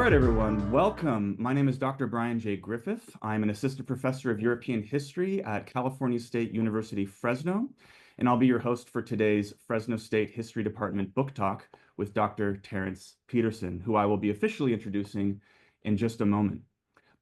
right, everyone, welcome. My name is Dr. Brian J. Griffith. I'm an assistant professor of European history at California State University, Fresno, and I'll be your host for today's Fresno State History Department book talk with Dr. Terrence Peterson, who I will be officially introducing in just a moment.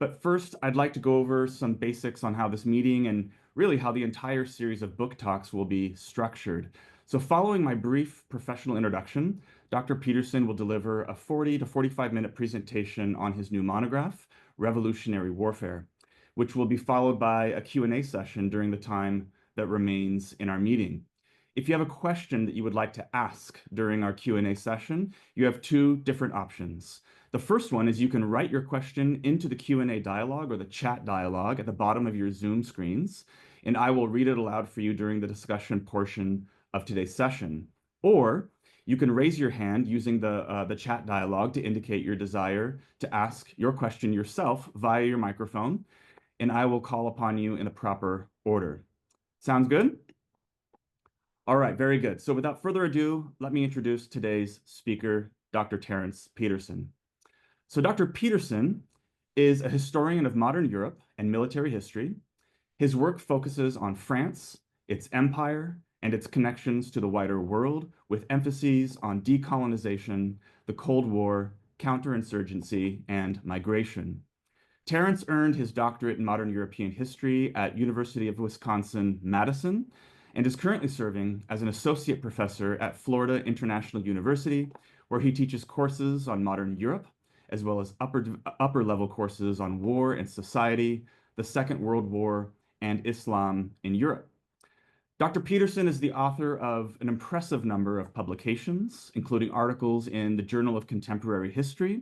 But first, I'd like to go over some basics on how this meeting and really how the entire series of book talks will be structured. So following my brief professional introduction, Dr. Peterson will deliver a 40 to 45-minute presentation on his new monograph, Revolutionary Warfare, which will be followed by a Q&A session during the time that remains in our meeting. If you have a question that you would like to ask during our Q&A session, you have two different options. The first one is you can write your question into the Q&A dialogue or the chat dialogue at the bottom of your Zoom screens, and I will read it aloud for you during the discussion portion of today's session. Or you can raise your hand using the chat dialogue to indicate your desire to ask your question yourself via your microphone, and I will call upon you in the proper order. Sounds good? All right, very good. So without further ado, let me introduce today's speaker, Dr. Terrence Peterson. So Dr. Peterson is a historian of modern Europe and military history. His work focuses on France, its empire, and its connections to the wider world, with emphases on decolonization, the Cold War, counterinsurgency, and migration. Terrence earned his doctorate in modern European history at University of Wisconsin-Madison and is currently serving as an associate professor at Florida International University, where he teaches courses on modern Europe, as well as upper level courses on war and society, the Second World War, and Islam in Europe. Dr. Peterson is the author of an impressive number of publications, including articles in the Journal of Contemporary History,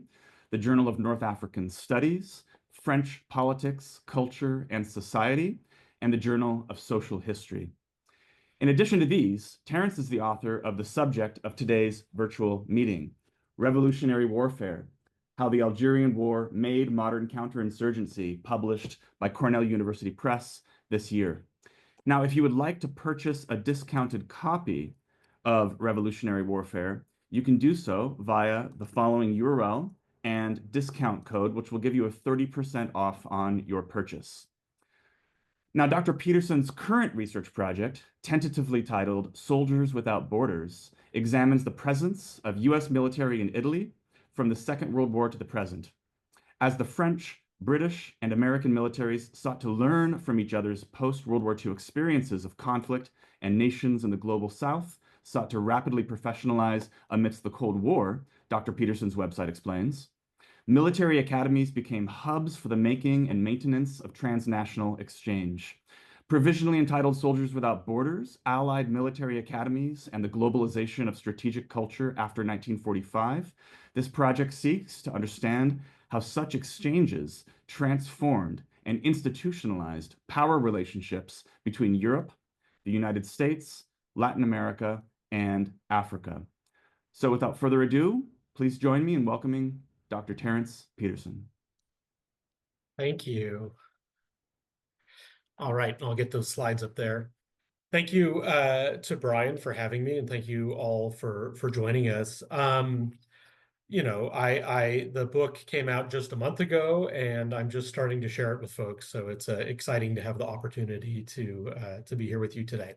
the Journal of North African Studies, French Politics, Culture, and Society, and the Journal of Social History. In addition to these, Terrence is the author of the subject of today's virtual meeting, Revolutionary Warfare, How the Algerian War Made Modern Counterinsurgency, published by Cornell University Press this year. Now, if you would like to purchase a discounted copy of Revolutionary Warfare, you can do so via the following URL and discount code, which will give you a 30% off on your purchase. Now, Dr. Peterson's current research project, tentatively titled Soldiers Without Borders, examines the presence of US military in Italy from the Second World War to the present. As the French, British, and American militaries sought to learn from each other's post-World War II experiences of conflict, and nations in the global South sought to rapidly professionalize amidst the Cold War, Dr. Peterson's website explains, military academies became hubs for the making and maintenance of transnational exchange. Provisionally entitled Soldiers Without Borders, Allied Military Academies, and the Globalization of Strategic Culture after 1945, this project seeks to understand how such exchanges transformed and institutionalized power relationships between Europe, the United States, Latin America, and Africa. So without further ado, please join me in welcoming Dr. Terrence Peterson. Thank you. All right, I'll get those slides up there. Thank you to Brian for having me, and thank you all for joining us. You know, the book came out just a month ago, and I'm just starting to share it with folks. So it's exciting to have the opportunity to be here with you today.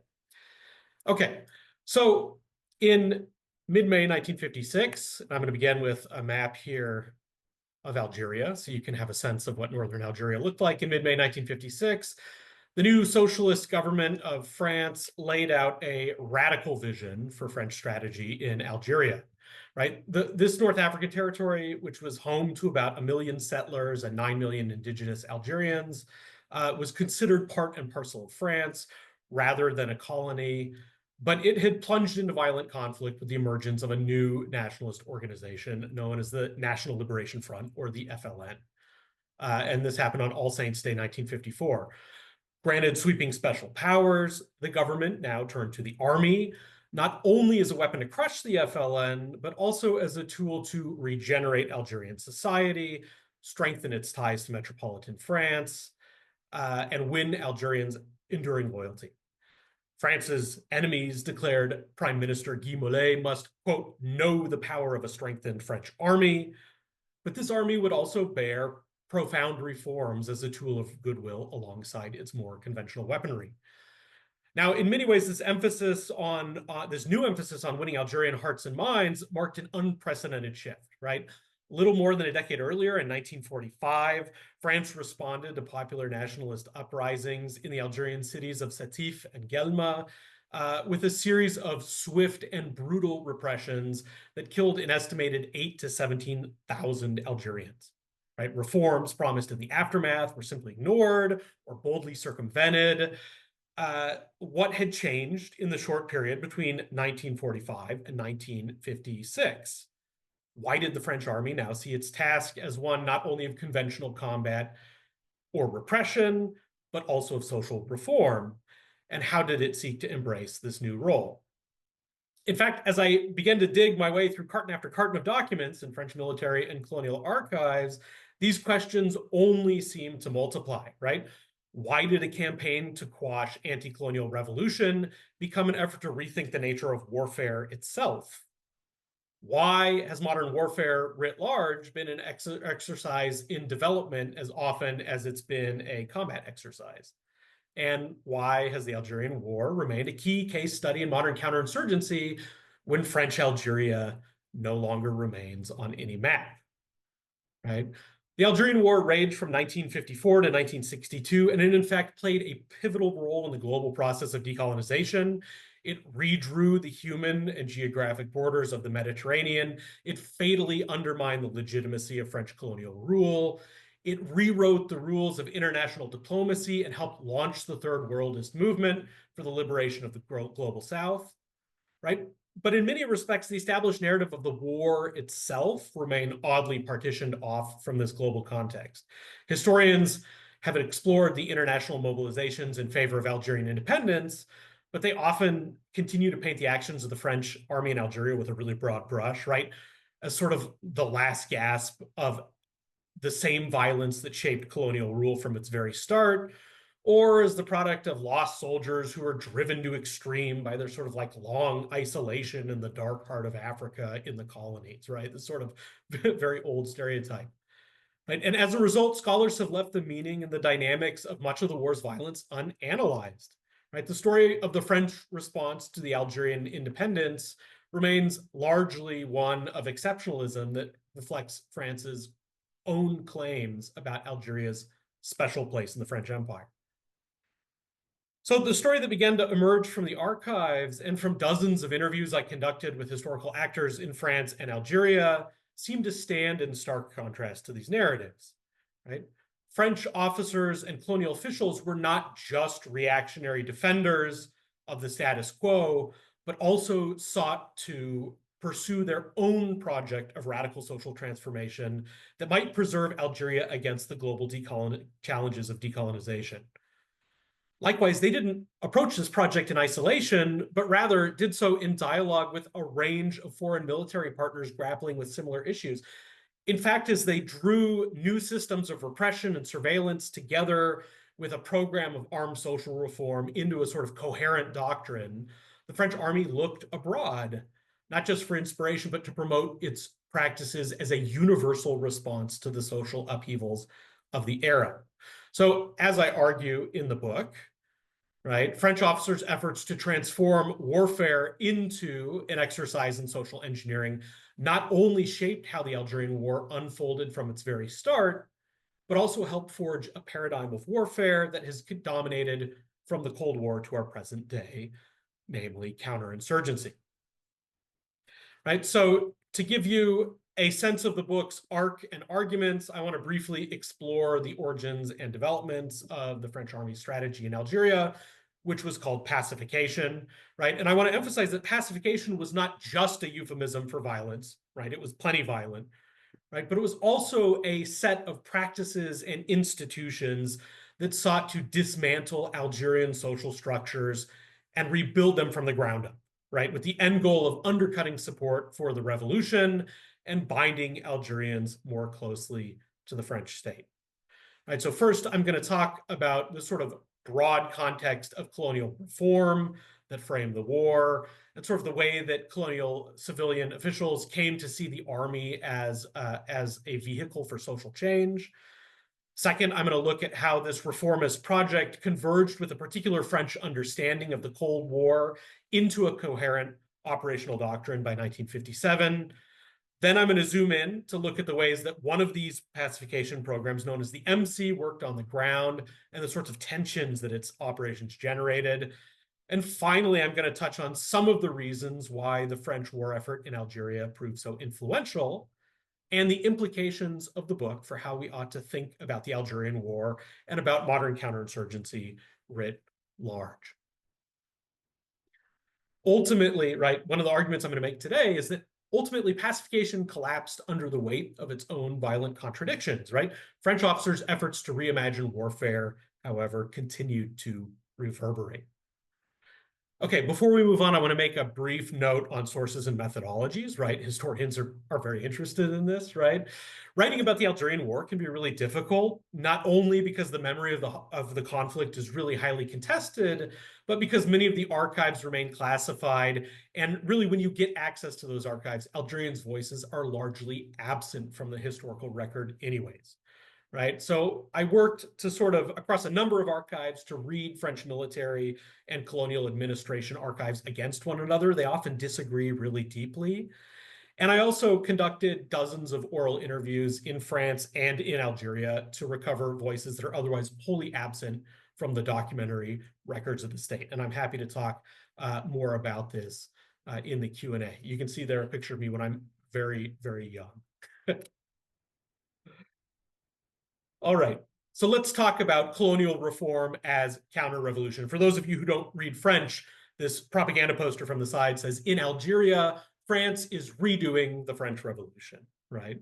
Okay, so in mid-May 1956, I'm going to begin with a map here of Algeria, so you can have a sense of what northern Algeria looked like in mid-May 1956. The new socialist government of France laid out a radical vision for French strategy in Algeria. Right, this North African territory, which was home to about 1 million settlers and 9 million indigenous Algerians, was considered part and parcel of France rather than a colony, but it had plunged into violent conflict with the emergence of a new nationalist organization known as the National Liberation Front, or the FLN. And this happened on All Saints' Day, 1954. Granted sweeping special powers, the government now turned to the army, not only as a weapon to crush the FLN, but also as a tool to regenerate Algerian society, strengthen its ties to metropolitan France, and win Algerians' enduring loyalty. France's enemies declared Prime Minister Guy Mollet must, quote, know the power of a strengthened French army. But this army would also bear profound reforms as a tool of goodwill alongside its more conventional weaponry. Now, in many ways, this new emphasis on winning Algerian hearts and minds marked an unprecedented shift, right? Little more than a decade earlier, in 1945, France responded to popular nationalist uprisings in the Algerian cities of Sétif and Guelma with a series of swift and brutal repressions that killed an estimated 8,000 to 17,000 Algerians. Right? Reforms promised in the aftermath were simply ignored or boldly circumvented. What had changed in the short period between 1945 and 1956? Why did the French army now see its task as one not only of conventional combat or repression, but also of social reform? And how did it seek to embrace this new role? In fact, as I began to dig my way through carton after carton of documents in French military and colonial archives, these questions only seem to multiply, right? Why did a campaign to quash anti-colonial revolution become an effort to rethink the nature of warfare itself? Why has modern warfare writ large been an exercise in development as often as it's been a combat exercise? And why has the Algerian War remained a key case study in modern counterinsurgency when French Algeria no longer remains on any map? Right? The Algerian War raged from 1954 to 1962, and it in fact played a pivotal role in the global process of decolonization. It redrew the human and geographic borders of the Mediterranean. It fatally undermined the legitimacy of French colonial rule. It rewrote the rules of international diplomacy and helped launch the Third Worldist movement for the liberation of the global South, right? But in many respects, the established narrative of the war itself remained oddly partitioned off from this global context. Historians have explored the international mobilizations in favor of Algerian independence, but they often continue to paint the actions of the French army in Algeria with a really broad brush, right? As sort of the last gasp of the same violence that shaped colonial rule from its very start, or as the product of lost soldiers who are driven to extreme by their sort of like long isolation in the dark part of Africa in the colonies, right? This sort of very old stereotype. Right? And as a result, scholars have left the meaning and the dynamics of much of the war's violence unanalyzed. Right? The story of the French response to the Algerian independence remains largely one of exceptionalism that reflects France's own claims about Algeria's special place in the French Empire. So the story that began to emerge from the archives and from dozens of interviews I conducted with historical actors in France and Algeria seemed to stand in stark contrast to these narratives, right? French officers and colonial officials were not just reactionary defenders of the status quo, but also sought to pursue their own project of radical social transformation that might preserve Algeria against the global challenges of decolonization. Likewise, they didn't approach this project in isolation, but rather did so in dialogue with a range of foreign military partners grappling with similar issues. In fact, as they drew new systems of repression and surveillance together with a program of armed social reform into a sort of coherent doctrine, the French army looked abroad, not just for inspiration, but to promote its practices as a universal response to the social upheavals of the era. So, as I argue in the book, right, French officers' efforts to transform warfare into an exercise in social engineering not only shaped how the Algerian War unfolded from its very start, but also helped forge a paradigm of warfare that has dominated from the Cold War to our present day, namely counterinsurgency. Right, so to give you a sense of the book's arc and arguments, I want to briefly explore the origins and developments of the French army strategy in Algeria, which was called pacification, right? And I want to emphasize that pacification was not just a euphemism for violence, right? It was plenty violent, right? But it was also a set of practices and institutions that sought to dismantle Algerian social structures and rebuild them from the ground up, right? With the end goal of undercutting support for the revolution and binding Algerians more closely to the French state. All right, so first I'm going to talk about the sort of broad context of colonial reform that framed the war, and sort of the way that colonial civilian officials came to see the army as a vehicle for social change. Second, I'm going to look at how this reformist project converged with a particular French understanding of the Cold War into a coherent operational doctrine by 1957. Then I'm going to zoom in to look at the ways that one of these pacification programs, known as the MC, worked on the ground and the sorts of tensions that its operations generated. And finally, I'm going to touch on some of the reasons why the French war effort in Algeria proved so influential, and the implications of the book for how we ought to think about the Algerian War and about modern counterinsurgency writ large. Ultimately, right, one of the arguments I'm going to make today is that ultimately pacification collapsed under the weight of its own violent contradictions, right? French officers' efforts to reimagine warfare, however, continued to reverberate. Okay, before we move on, I want to make a brief note on sources and methodologies, right? Historians are very interested in this, right? Writing about the Algerian War can be really difficult, not only because the memory of the conflict is really highly contested, but because many of the archives remain classified. And really, when you get access to those archives, Algerians' voices are largely absent from the historical record anyways. Right. So I worked to sort of across a number of archives to read French military and colonial administration archives against one another. They often disagree really deeply. And I also conducted dozens of oral interviews in France and in Algeria to recover voices that are otherwise wholly absent from the documentary records of the state. And I'm happy to talk more about this in the Q&A. You can see there a picture of me when I'm very, very young. All right, so let's talk about colonial reform as counter-revolution. For those of you who don't read French, this propaganda poster from the side says, in Algeria, France is redoing the French Revolution, right?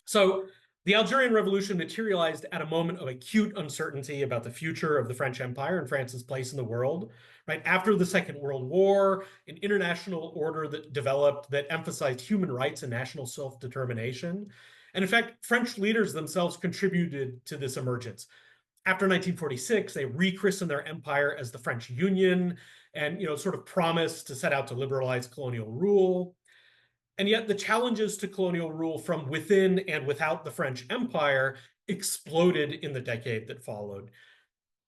So the Algerian Revolution materialized at a moment of acute uncertainty about the future of the French Empire and France's place in the world, right? After the Second World War, an international order that developed that emphasized human rights and national self-determination. And in fact, French leaders themselves contributed to this emergence. After 1946, they rechristened their empire as the French Union and, sort of promised to set out to liberalize colonial rule. And yet the challenges to colonial rule from within and without the French Empire exploded in the decade that followed.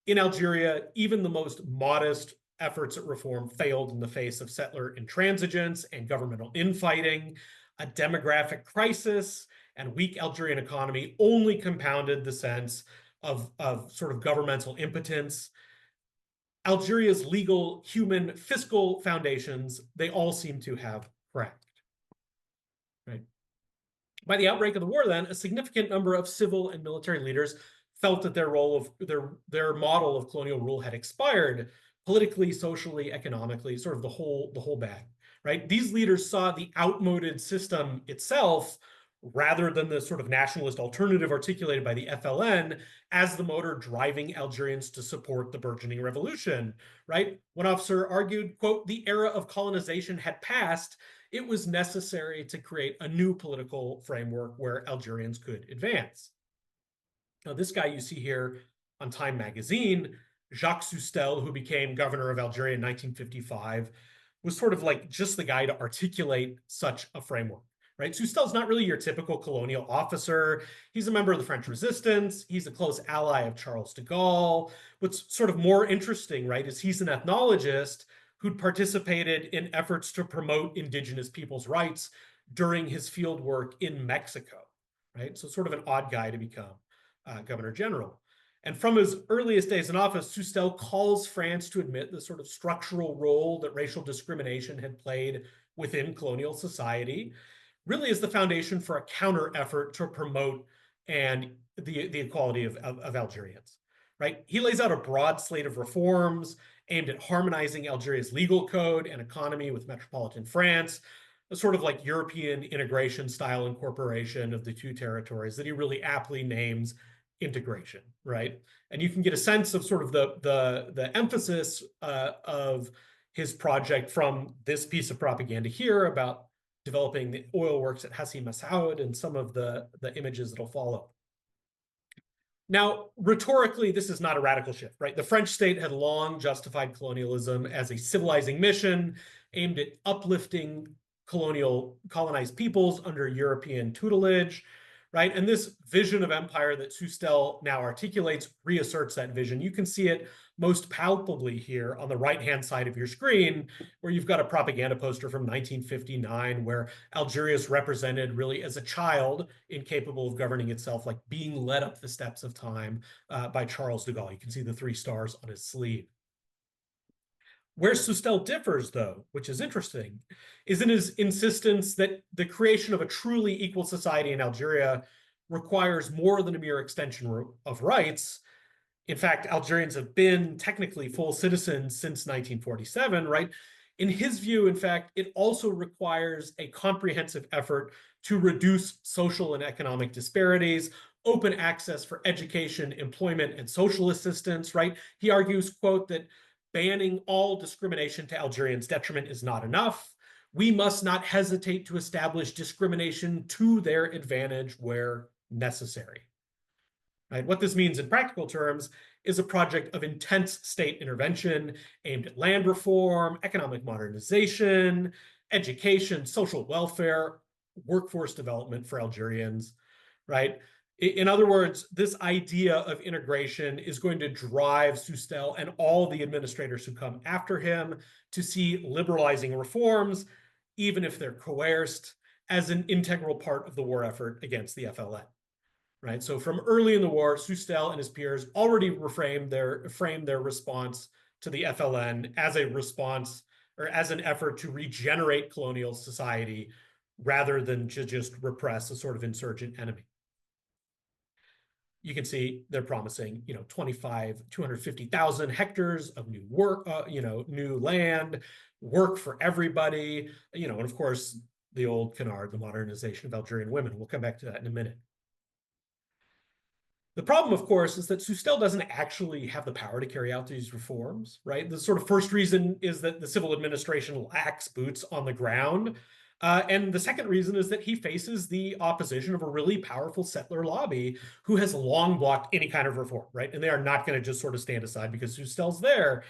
In Algeria, even the most modest efforts at reform failed in the face of settler intransigence and governmental infighting. A demographic crisis and weak Algerian economy only compounded the sense of sort of governmental impotence. Algeria's legal, human, fiscal foundations, they all seem to have cracked. Right. By the outbreak of the war, then, a significant number of civil and military leaders felt that their model of colonial rule had expired politically, socially, economically, sort of the whole bag. Right? These leaders saw the outmoded system itself, rather than the sort of nationalist alternative articulated by the FLN, as the motor driving Algerians to support the burgeoning revolution, right? One officer argued, quote, the era of colonization had passed. It was necessary to create a new political framework where Algerians could advance. Now, this guy you see here on Time magazine, Jacques Soustelle, who became governor of Algeria in 1955, was sort of like just the guy to articulate such a framework. Right? Soustelle's not really your typical colonial officer. He's a member of the French resistance. He's a close ally of Charles de Gaulle. What's sort of more interesting, right, is he's an ethnologist who'd participated in efforts to promote indigenous people's rights during his field work in Mexico, right? So sort of an odd guy to become governor general. And from his earliest days in office, Soustelle calls France to admit the sort of structural role that racial discrimination had played within colonial society, really is the foundation for a counter effort to promote and the equality of Algerians, right? He lays out a broad slate of reforms aimed at harmonizing Algeria's legal code and economy with metropolitan France, a sort of like European integration style incorporation of the two territories that he really aptly names integration, right? And you can get a sense of sort of the emphasis of his project from this piece of propaganda here about developing the oil works at Hassi Massaoud and some of the images that'll follow. Now, rhetorically, this is not a radical shift, right? The French state had long justified colonialism as a civilizing mission aimed at uplifting colonized peoples under European tutelage, right? And this vision of empire that Soustelle now articulates reasserts that vision. You can see it most palpably here on the right-hand side of your screen, where you've got a propaganda poster from 1959 where Algeria is represented really as a child incapable of governing itself, like being led up the steps of time by Charles de Gaulle. You can see the 3 stars on his sleeve. Where Soustelle differs, though, which is interesting, is in his insistence that the creation of a truly equal society in Algeria requires more than a mere extension of rights. In fact, Algerians have been technically full citizens since 1947, right? In his view, in fact, it also requires a comprehensive effort to reduce social and economic disparities, open access for education, employment, and social assistance, right? He argues, quote, that banning all discrimination to Algerians' detriment is not enough. We must not hesitate to establish discrimination to their advantage where necessary. Right? What this means in practical terms is a project of intense state intervention aimed at land reform, economic modernization, education, social welfare, workforce development for Algerians, right? In other words, this idea of integration is going to drive Soustelle and all the administrators who come after him to see liberalizing reforms, even if they're coerced, as an integral part of the war effort against the FLN. Right. So from early in the war, Soustelle and his peers already framed their response to the FLN as a response or as an effort to regenerate colonial society rather than to just repress a sort of insurgent enemy. You can see they're promising, 250,000 hectares of new work, new land, work for everybody, and of course, the old canard, the modernization of Algerian women. We'll come back to that in a minute. The problem, of course, is that Soustelle doesn't actually have the power to carry out these reforms, right? The sort of first reason is that the civil administration lacks boots on the ground. And the second reason is that he faces the opposition of a really powerful settler lobby who has long blocked any kind of reform, right? And they are not going to just sort of stand aside because Soustelle's there.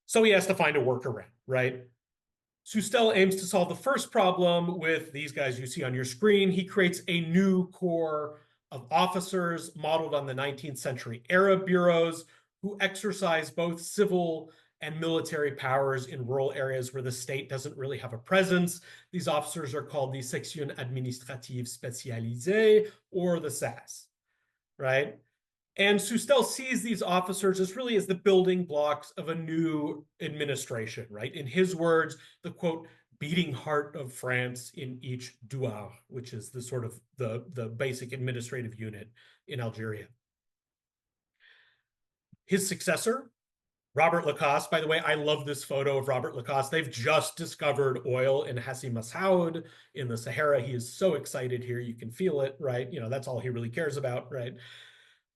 So he has to find a workaround, right? Soustelle aims to solve the first problem with these guys you see on your screen. He creates a new corps of officers modeled on the 19th century Arab bureaus who exercise both civil and military powers in rural areas where the state doesn't really have a presence. These officers are called the Section Administrative Spécialisée, or the SAS, right? And Soustelle sees these officers as really as the building blocks of a new administration, right? In his words, the quote, beating heart of France in each douar, which is the sort of the basic administrative unit in Algeria. His successor, Robert Lacoste, by the way, I love this photo of Robert Lacoste. They've just discovered oil in Hassi Massaoud in the Sahara. He is so excited here. You can feel it, right? That's all he really cares about, right?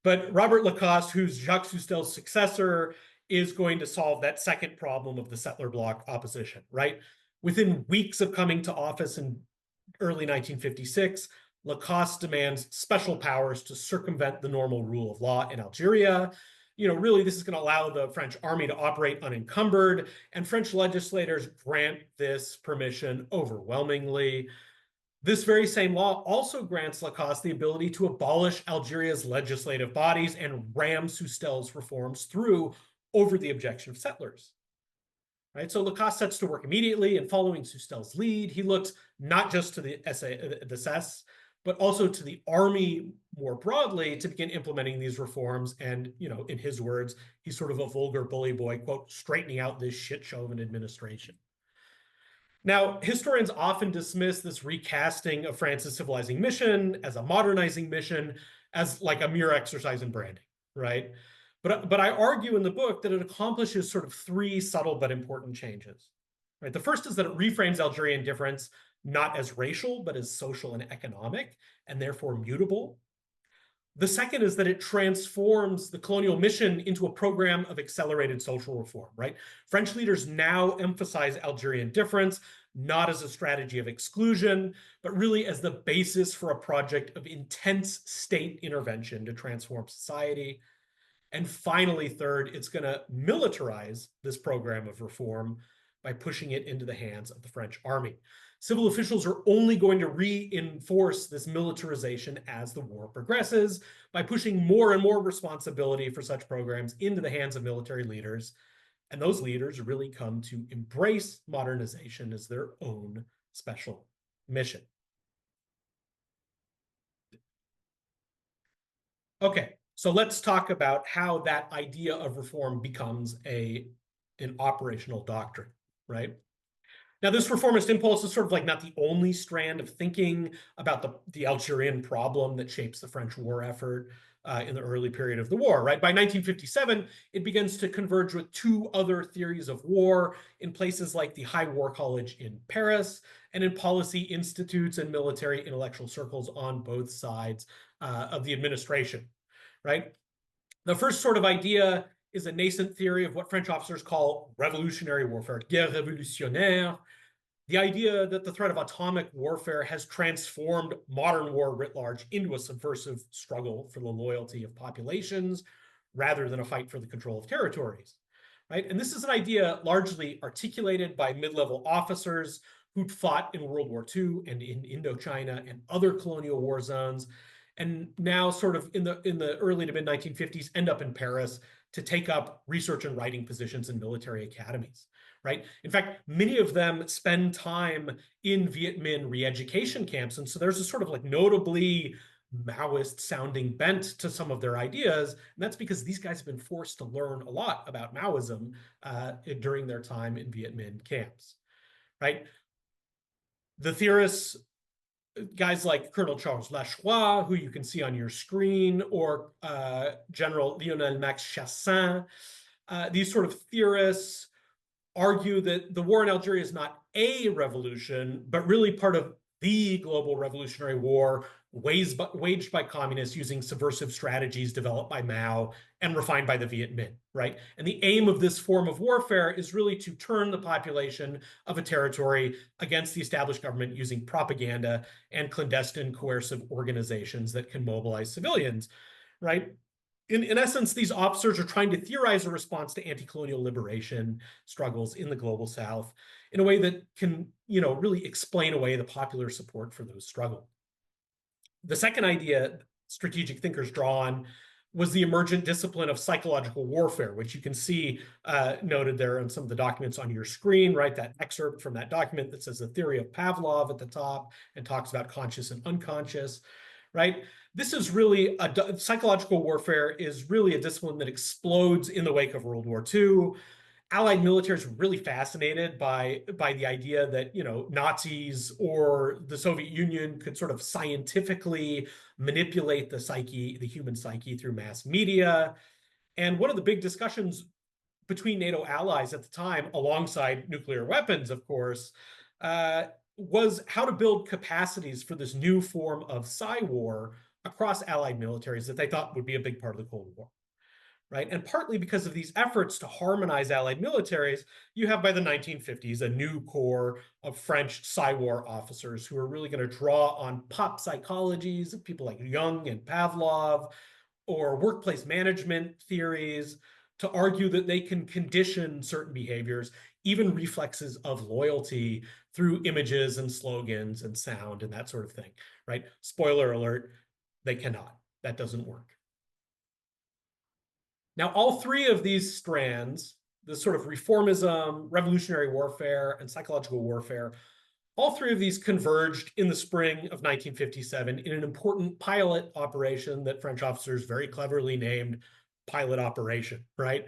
But Robert Lacoste, who's Jacques Soustelle's successor, is going to solve that second problem of the settler bloc opposition, right? Within weeks of coming to office in early 1956, Lacoste demands special powers to circumvent the normal rule of law in Algeria. Really, this is going to allow the French army to operate unencumbered, and French legislators grant this permission overwhelmingly. This very same law also grants Lacoste the ability to abolish Algeria's legislative bodies and ram Soustelle's reforms through over the objection of settlers. Right? So Lacoste sets to work immediately, and following Soustelle's lead, he looks not just to the SAS, but also to the army more broadly to begin implementing these reforms. And, in his words, he's sort of a vulgar bully boy, quote, straightening out this shit show of an administration. Now, historians often dismiss this recasting of France's civilizing mission as a modernizing mission, as like a mere exercise in branding, right? But I argue in the book that it accomplishes sort of 3 subtle but important changes. Right? The first is that it reframes Algerian difference not as racial, but as social and economic, and therefore mutable. The second is that it transforms the colonial mission into a program of accelerated social reform, right? French leaders now emphasize Algerian difference, not as a strategy of exclusion, but really as the basis for a project of intense state intervention to transform society. And finally, third, it's going to militarize this program of reform by pushing it into the hands of the French army. Civil officials are only going to reinforce this militarization as the war progresses by pushing more and more responsibility for such programs into the hands of military leaders. And those leaders really come to embrace modernization as their own special mission. Okay, so let's talk about how that idea of reform becomes an operational doctrine, right? Now, this reformist impulse is sort of like not the only strand of thinking about the Algerian problem that shapes the French war effort in the early period of the war, right? By 1957, it begins to converge with two other theories of war in places like the High War College in Paris and in policy institutes and military intellectual circles on both sides of the administration, right? The first sort of idea is a nascent theory of what French officers call revolutionary warfare, guerre révolutionnaire. The idea that the threat of atomic warfare has transformed modern war writ large into a subversive struggle for the loyalty of populations rather than a fight for the control of territories, right? And this is an idea largely articulated by mid-level officers who'd fought in World War II and in Indochina and other colonial war zones, and now sort of in the early to mid 1950s end up in Paris to take up research and writing positions in military academies, right? In fact, many of them spend time in Viet Minh re-education camps, and so there's a sort of like notably Maoist sounding bent to some of their ideas, and that's because these guys have been forced to learn a lot about Maoism during their time in Viet Minh camps, right? The theorists, guys like Colonel Charles Lachois, who you can see on your screen, or General Lionel Max Chassin, these sort of theorists argue that the war in Algeria is not a revolution, but really part of the global revolutionary war waged by communists using subversive strategies developed by Mao and refined by the Viet Minh, right? And the aim of this form of warfare is really to turn the population of a territory against the established government using propaganda and clandestine coercive organizations that can mobilize civilians, right? In essence, these officers are trying to theorize a response to anti-colonial liberation struggles in the global South in a way that can, really explain away the popular support for those struggles. The second idea strategic thinkers draw on was the emergent discipline of psychological warfare, which you can see noted there in some of the documents on your screen, right? That excerpt from that document that says the theory of Pavlov at the top and talks about conscious and unconscious, right? This is really psychological warfare is really a discipline that explodes in the wake of World War II. Allied militaries were really fascinated by the idea that Nazis or the Soviet Union could sort of scientifically manipulate the human psyche through mass media. And one of the big discussions between NATO allies at the time, alongside nuclear weapons, of course, was how to build capacities for this new form of psy-war across Allied militaries that they thought would be a big part of the Cold War. Right? And partly because of these efforts to harmonize Allied militaries, you have by the 1950s a new corps of French psy-war officers who are really going to draw on pop psychologies of people like Jung and Pavlov, or workplace management theories, to argue that they can condition certain behaviors, even reflexes of loyalty, through images and slogans and sound and that sort of thing, right? Spoiler alert, they cannot. That doesn't work. Now, all three of these strands, the sort of reformism, revolutionary warfare, and psychological warfare, all three of these converged in the spring of 1957 in an important pilot operation that French officers very cleverly named Pilot Operation, right?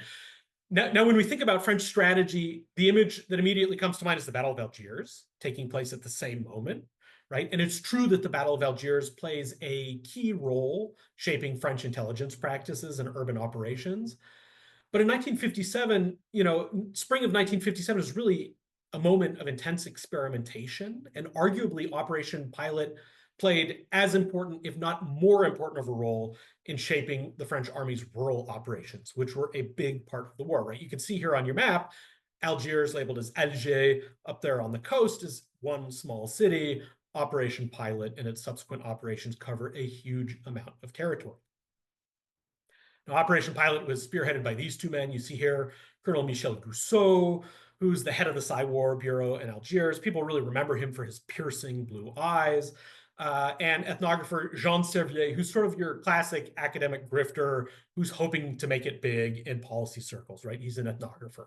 Now, when we think about French strategy, the image that immediately comes to mind is the Battle of Algiers, taking place at the same moment, right? And it's true that the Battle of Algiers plays a key role shaping French intelligence practices and urban operations. But in 1957, spring of 1957 is really a moment of intense experimentation, and arguably Operation Pilot played as important, if not more important of a role in shaping the French army's rural operations, which were a big part of the war, right? You can see here on your map, Algiers labeled as Alger up there on the coast is one small city. Operation Pilot and its subsequent operations cover a huge amount of territory. Now, Operation Pilot was spearheaded by these two men. You see here Colonel Michel Gousseau, who's the head of the Psy-War Bureau in Algiers. People really remember him for his piercing blue eyes. And ethnographer Jean Servier, who's sort of your classic academic grifter who's hoping to make it big in policy circles, right? He's an ethnographer.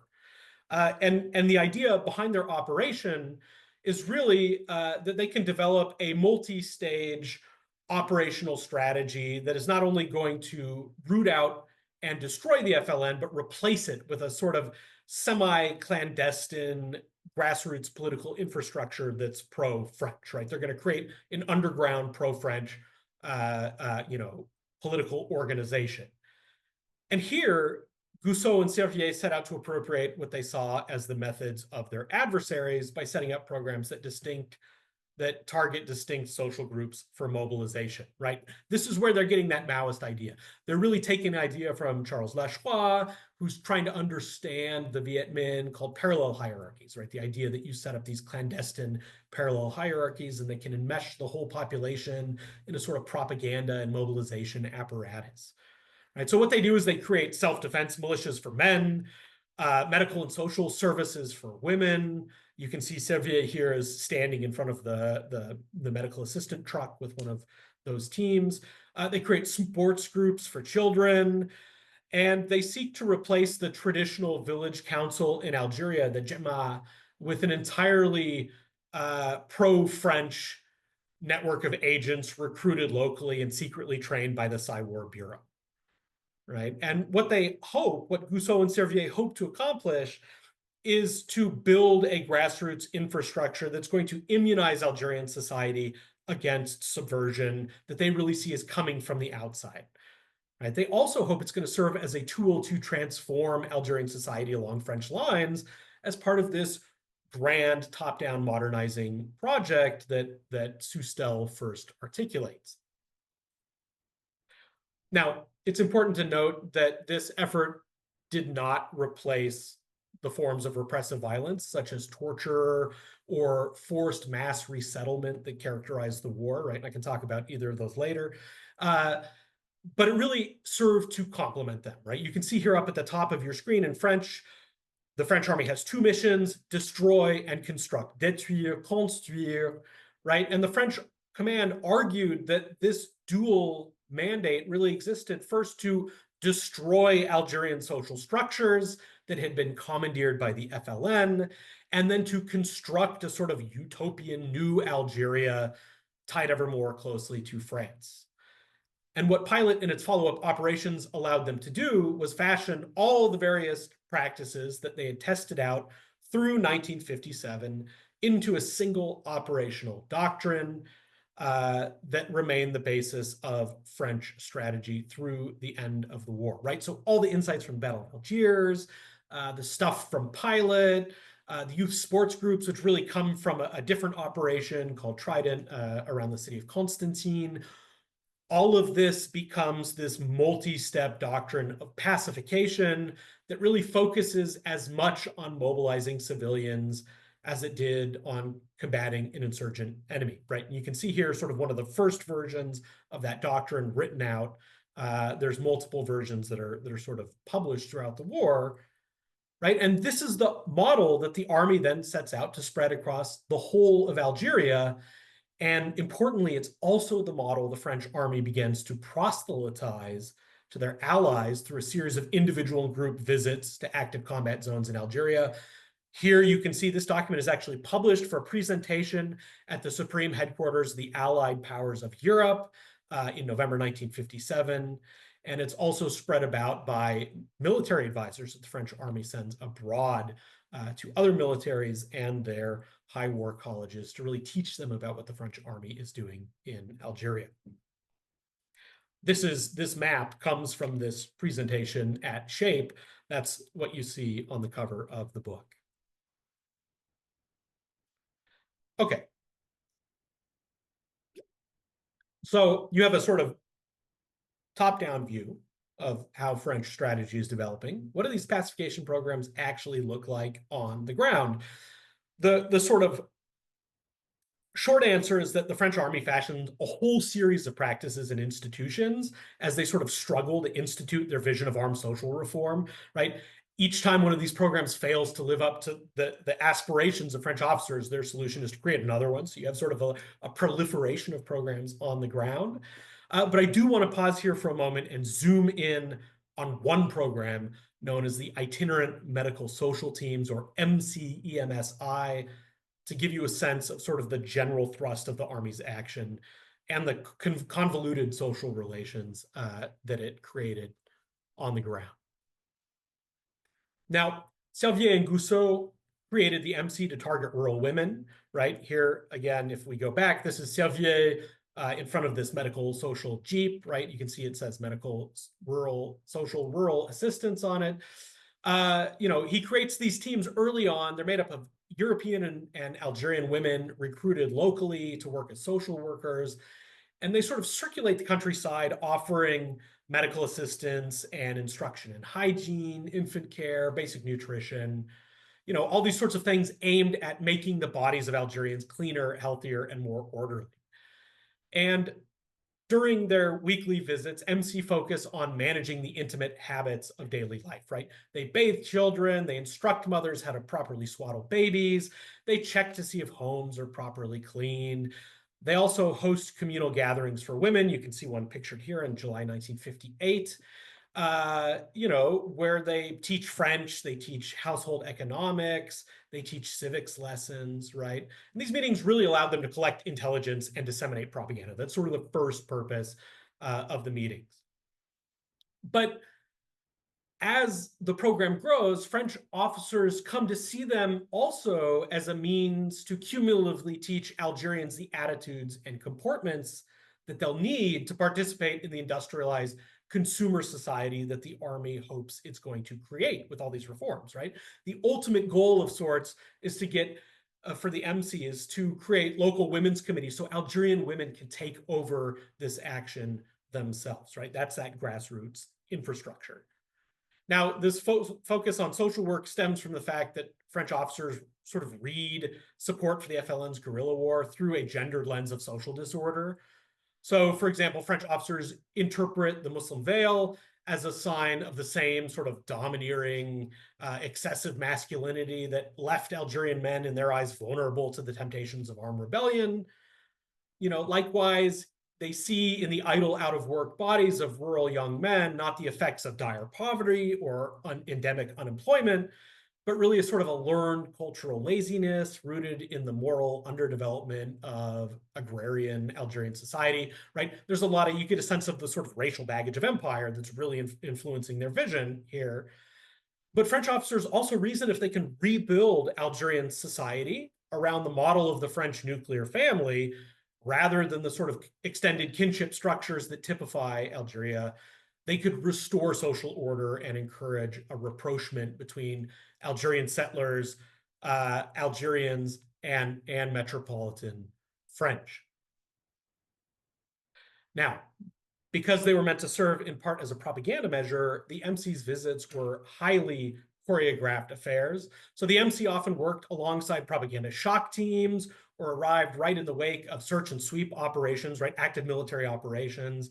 And the idea behind their operation is really that they can develop a multi-stage operational strategy that is not only going to root out and destroy the FLN, but replace it with a sort of semi-clandestine grassroots political infrastructure that's pro-French, right? They're going to create an underground pro-French, political organization. And here, Gousseau and Servier set out to appropriate what they saw as the methods of their adversaries by setting up programs that target distinct social groups for mobilization, right? This is where they're getting that Maoist idea. They're really taking an idea from Charles Lacroix, who's trying to understand the Viet Minh called parallel hierarchies, right? The idea that you set up these clandestine parallel hierarchies and they can enmesh the whole population in a sort of propaganda and mobilization apparatus. Right, so what they do is they create self-defense militias for men, medical and social services for women. You can see Servier here is standing in front of the medical assistant truck with one of those teams. They create sports groups for children, and they seek to replace the traditional village council in Algeria, the Jema, with an entirely pro-French network of agents recruited locally and secretly trained by the Psy-War Bureau. Right. And what Gousseau and Servier hope to accomplish is to build a grassroots infrastructure that's going to immunize Algerian society against subversion that they really see as coming from the outside. Right. They also hope it's going to serve as a tool to transform Algerian society along French lines as part of this grand top-down modernizing project that Soustelle first articulates. Now, it's important to note that this effort did not replace the forms of repressive violence, such as torture or forced mass resettlement that characterized the war, right? And I can talk about either of those later. But it really served to complement them, right? You can see here up at the top of your screen in French, the French army has two missions: destroy and construct, détruire, construire, right? And the French command argued that this dual mandate really existed first to destroy Algerian social structures that had been commandeered by the FLN, and then to construct a sort of utopian new Algeria tied ever more closely to France. And what Pilot and its follow-up operations allowed them to do was fashion all the various practices that they had tested out through 1957 into a single operational doctrine that remained the basis of French strategy through the end of the war, right? So all the insights from the Battle of Algiers, the stuff from Pilot, the youth sports groups, which really come from a different operation called Trident around the city of Constantine. All of this becomes this multi-step doctrine of pacification that really focuses as much on mobilizing civilians as it did on combating an insurgent enemy, right? And you can see here sort of one of the first versions of that doctrine written out. There's multiple versions that are sort of published throughout the war, right? And this is the model that the army then sets out to spread across the whole of Algeria. And importantly, it's also the model the French army begins to proselytize to their allies through a series of individual and group visits to active combat zones in Algeria. Here you can see this document is actually published for a presentation at the Supreme Headquarters of the Allied Powers of Europe in November 1957. And it's also spread about by military advisors that the French army sends abroad to other militaries and their high war colleges to really teach them about what the French army is doing in Algeria. This map comes from this presentation at Shape. That's what you see on the cover of the book. Okay. So you have a sort of top-down view of how French strategy is developing. What do these pacification programs actually look like on the ground? The sort of short answer is that the French army fashioned a whole series of practices and institutions as they sort of struggle to institute their vision of armed social reform, right? Each time one of these programs fails to live up to the aspirations of French officers, their solution is to create another one. So you have sort of a proliferation of programs on the ground. But I do want to pause here for a moment and zoom in on one program known as the Itinerant Medical Social Teams, or MCEMSI, to give you a sense of sort of the general thrust of the Army's action and the convoluted social relations that it created on the ground. Now, Servier and Gousseau created the MC to target rural women, right? Here, again, if we go back, this is Servier in front of this medical social Jeep, right? You can see it says medical social rural assistance on it. He creates these teams early on. They're made up of European and Algerian women recruited locally to work as social workers. And they sort of circulate the countryside offering medical assistance and instruction in hygiene, infant care, basic nutrition, all these sorts of things aimed at making the bodies of Algerians cleaner, healthier, and more orderly. And during their weekly visits, MC focus on managing the intimate habits of daily life, right? They bathe children, they instruct mothers how to properly swaddle babies, they check to see if homes are properly cleaned. They also host communal gatherings for women. You can see one pictured here in July 1958, where they teach French, they teach household economics, they teach civics lessons, right? And these meetings really allowed them to collect intelligence and disseminate propaganda. That's sort of the first purpose of the meetings. But as the program grows, French officers come to see them also as a means to cumulatively teach Algerians the attitudes and comportments that they'll need to participate in the industrialized consumer society that the army hopes it's going to create with all these reforms, right? The ultimate goal of sorts is to get, for the MC, is to create local women's committees so Algerian women can take over this action themselves, right? That's that grassroots infrastructure. Now, this focus on social work stems from the fact that French officers sort of read support for the FLN's guerrilla war through a gendered lens of social disorder. So, for example, French officers interpret the Muslim veil as a sign of the same sort of domineering, excessive masculinity that left Algerian men, in their eyes, vulnerable to the temptations of armed rebellion. Likewise, they see in the idle, out-of-work bodies of rural young men not the effects of dire poverty or endemic unemployment, but really a sort of a learned cultural laziness rooted in the moral underdevelopment of agrarian Algerian society, right? There's a lot of, you get a sense of the sort of racial baggage of empire that's really influencing their vision here. But French officers also reason if they can rebuild Algerian society around the model of the French nuclear family, rather than the sort of extended kinship structures that typify Algeria, they could restore social order and encourage a rapprochement between Algerian settlers, Algerians, and metropolitan French. Now, because they were meant to serve in part as a propaganda measure, the MC's visits were highly choreographed affairs. So the MC often worked alongside propaganda shock teams or arrived right in the wake of search and sweep operations, right, active military operations.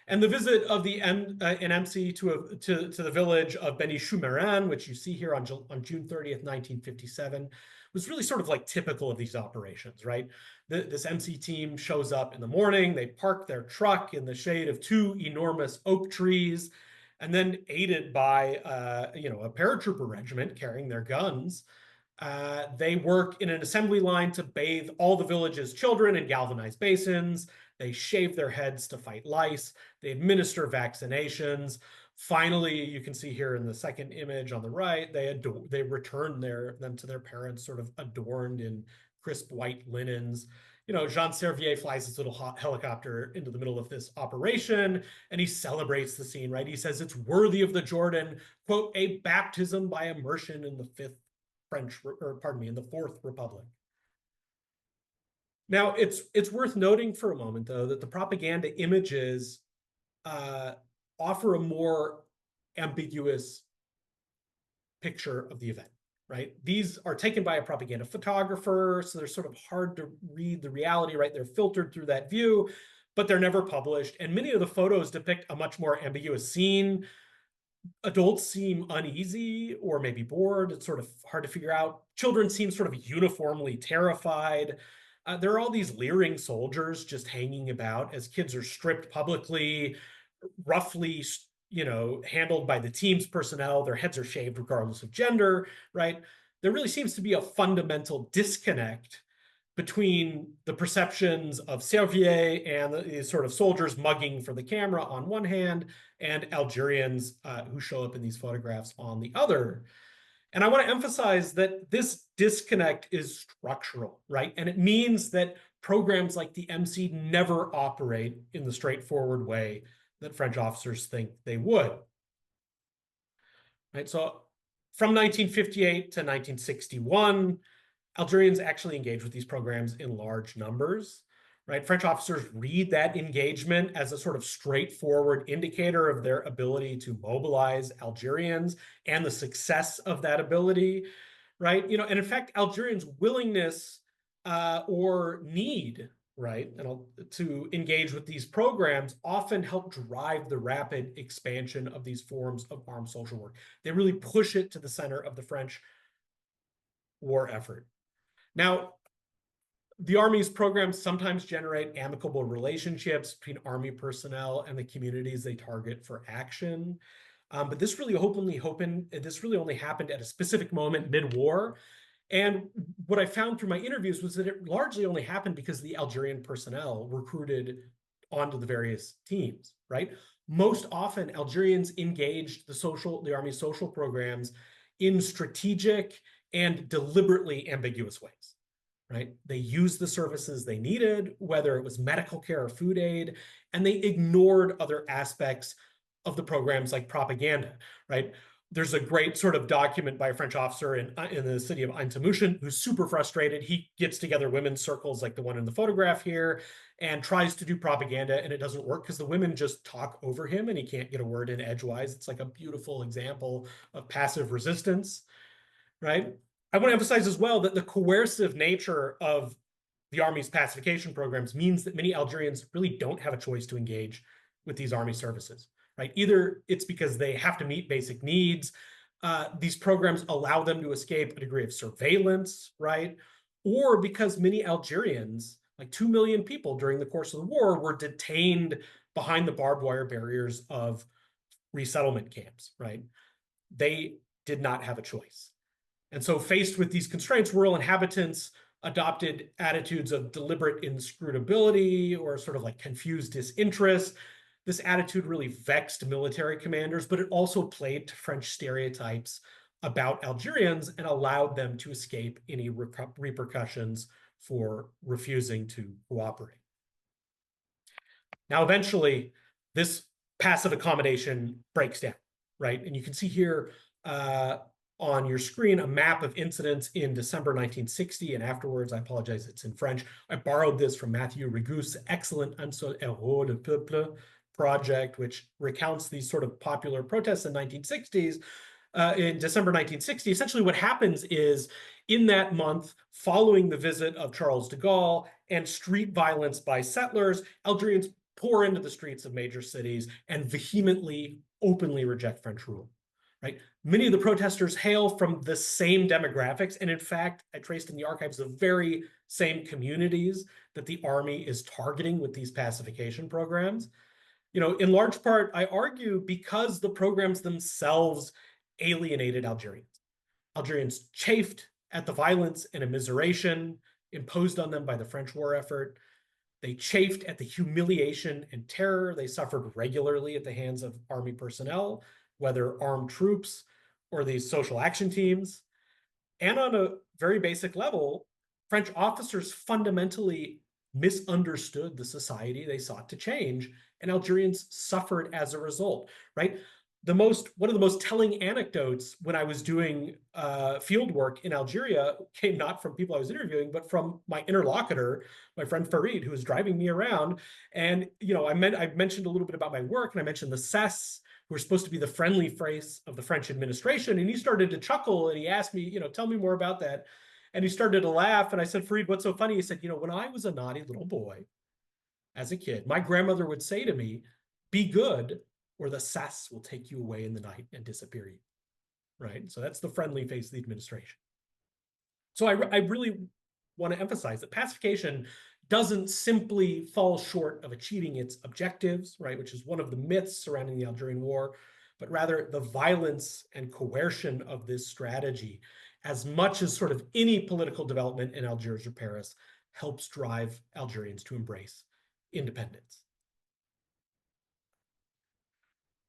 And the visit of an MC to the village of Beni Choumeran, which you see here on June 30th, 1957, was really sort of like typical of these operations, right? This MC team shows up in the morning, they park their truck in the shade of two enormous oak trees, and then aided by a paratrooper regiment carrying their guns, they work in an assembly line to bathe all the village's children in galvanized basins. They shave their heads to fight lice. They administer vaccinations. Finally, you can see here in the second image on the right, they return them to their parents, sort of adorned in crisp white linens. Jean Servier flies his little helicopter into the middle of this operation, and he celebrates the scene, right? He says it's worthy of the Jordan, quote, a baptism by immersion in the Fourth Republic. Now, it's worth noting for a moment, though, that the propaganda images offer a more ambiguous picture of the event, right? These are taken by a propaganda photographer, so they're sort of hard to read the reality, right? They're filtered through that view, but they're never published. And many of the photos depict a much more ambiguous scene. Adults seem uneasy or maybe bored. It's sort of hard to figure out. Children seem sort of uniformly terrified. There are all these leering soldiers just hanging about as kids are stripped publicly, roughly, handled by the team's personnel. Their heads are shaved regardless of gender, right? There really seems to be a fundamental disconnect between the perceptions of Servier and the sort of soldiers mugging for the camera on one hand, and Algerians who show up in these photographs on the other. And I want to emphasize that this disconnect is structural, right? And it means that programs like the MC never operate in the straightforward way that French officers think they would. Right? So from 1958 to 1961, Algerians actually engage with these programs in large numbers, right? French officers read that engagement as a sort of straightforward indicator of their ability to mobilize Algerians and the success of that ability, right? And in fact, Algerians' willingness or need, right, to engage with these programs often help drive the rapid expansion of these forms of armed social work. They really push it to the center of the French war effort. Now, the Army's programs sometimes generate amicable relationships between Army personnel and the communities they target for action. But this really only happened at a specific moment mid-war. And what I found through my interviews was that it largely only happened because the Algerian personnel recruited onto the various teams, right? Most often, Algerians engaged the Army's social programs in strategic and deliberately ambiguous ways, right? They used the services they needed, whether it was medical care or food aid, and they ignored other aspects of the programs like propaganda, right? There's a great sort of document by a French officer in the city of Ain-Tamouchen who's super frustrated. He gets together women's circles like the one in the photograph here and tries to do propaganda, and it doesn't work because the women just talk over him and he can't get a word in edgewise. It's like a beautiful example of passive resistance, right? I want to emphasize as well that the coercive nature of the Army's pacification programs means that many Algerians really don't have a choice to engage with these Army services, right? Either it's because they have to meet basic needs. These programs allow them to escape a degree of surveillance, right? Or because many Algerians, like 2 million people during the course of the war, were detained behind the barbed wire barriers of resettlement camps, right? They did not have a choice. And so faced with these constraints, rural inhabitants adopted attitudes of deliberate inscrutability or sort of like confused disinterest. This attitude really vexed military commanders, but it also played to French stereotypes about Algerians and allowed them to escape any repercussions for refusing to cooperate. Now, eventually, this passive accommodation breaks down, right? And you can see here on your screen a map of incidents in December 1960 and afterwards. I apologize, it's in French. I borrowed this from Mathieu Rigous's excellent Un seul héros de peuple project, which recounts these sort of popular protests in 1960s. In December 1960, essentially what happens is in that month, following the visit of Charles de Gaulle and street violence by settlers, Algerians pour into the streets of major cities and vehemently, openly reject French rule. Right? Many of the protesters hail from the same demographics. And in fact, I traced in the archives the very same communities that the Army is targeting with these pacification programs. In large part, I argue because the programs themselves alienated Algerians. Algerians chafed at the violence and immiseration imposed on them by the French war effort. They chafed at the humiliation and terror they suffered regularly at the hands of Army personnel, whether armed troops or these social action teams. And on a very basic level, French officers fundamentally misunderstood the society they sought to change, and Algerians suffered as a result, right? one of the most telling anecdotes when I was doing field work in Algeria came not from people I was interviewing, but from my interlocutor, my friend Farid, who was driving me around. And I mentioned a little bit about my work, and I mentioned the CES, who are supposed to be the friendly face of the French administration. And he started to chuckle, and he asked me, tell me more about that. And he started to laugh, and I said, Farid, what's so funny? He said, when I was a naughty little boy as a kid, my grandmother would say to me, be good, or the SAS will take you away in the night and disappear you, right? So that's the friendly face of the administration. So I really want to emphasize that pacification doesn't simply fall short of achieving its objectives, right, which is one of the myths surrounding the Algerian War, but rather the violence and coercion of this strategy, as much as sort of any political development in Algiers or Paris, helps drive Algerians to embrace independence.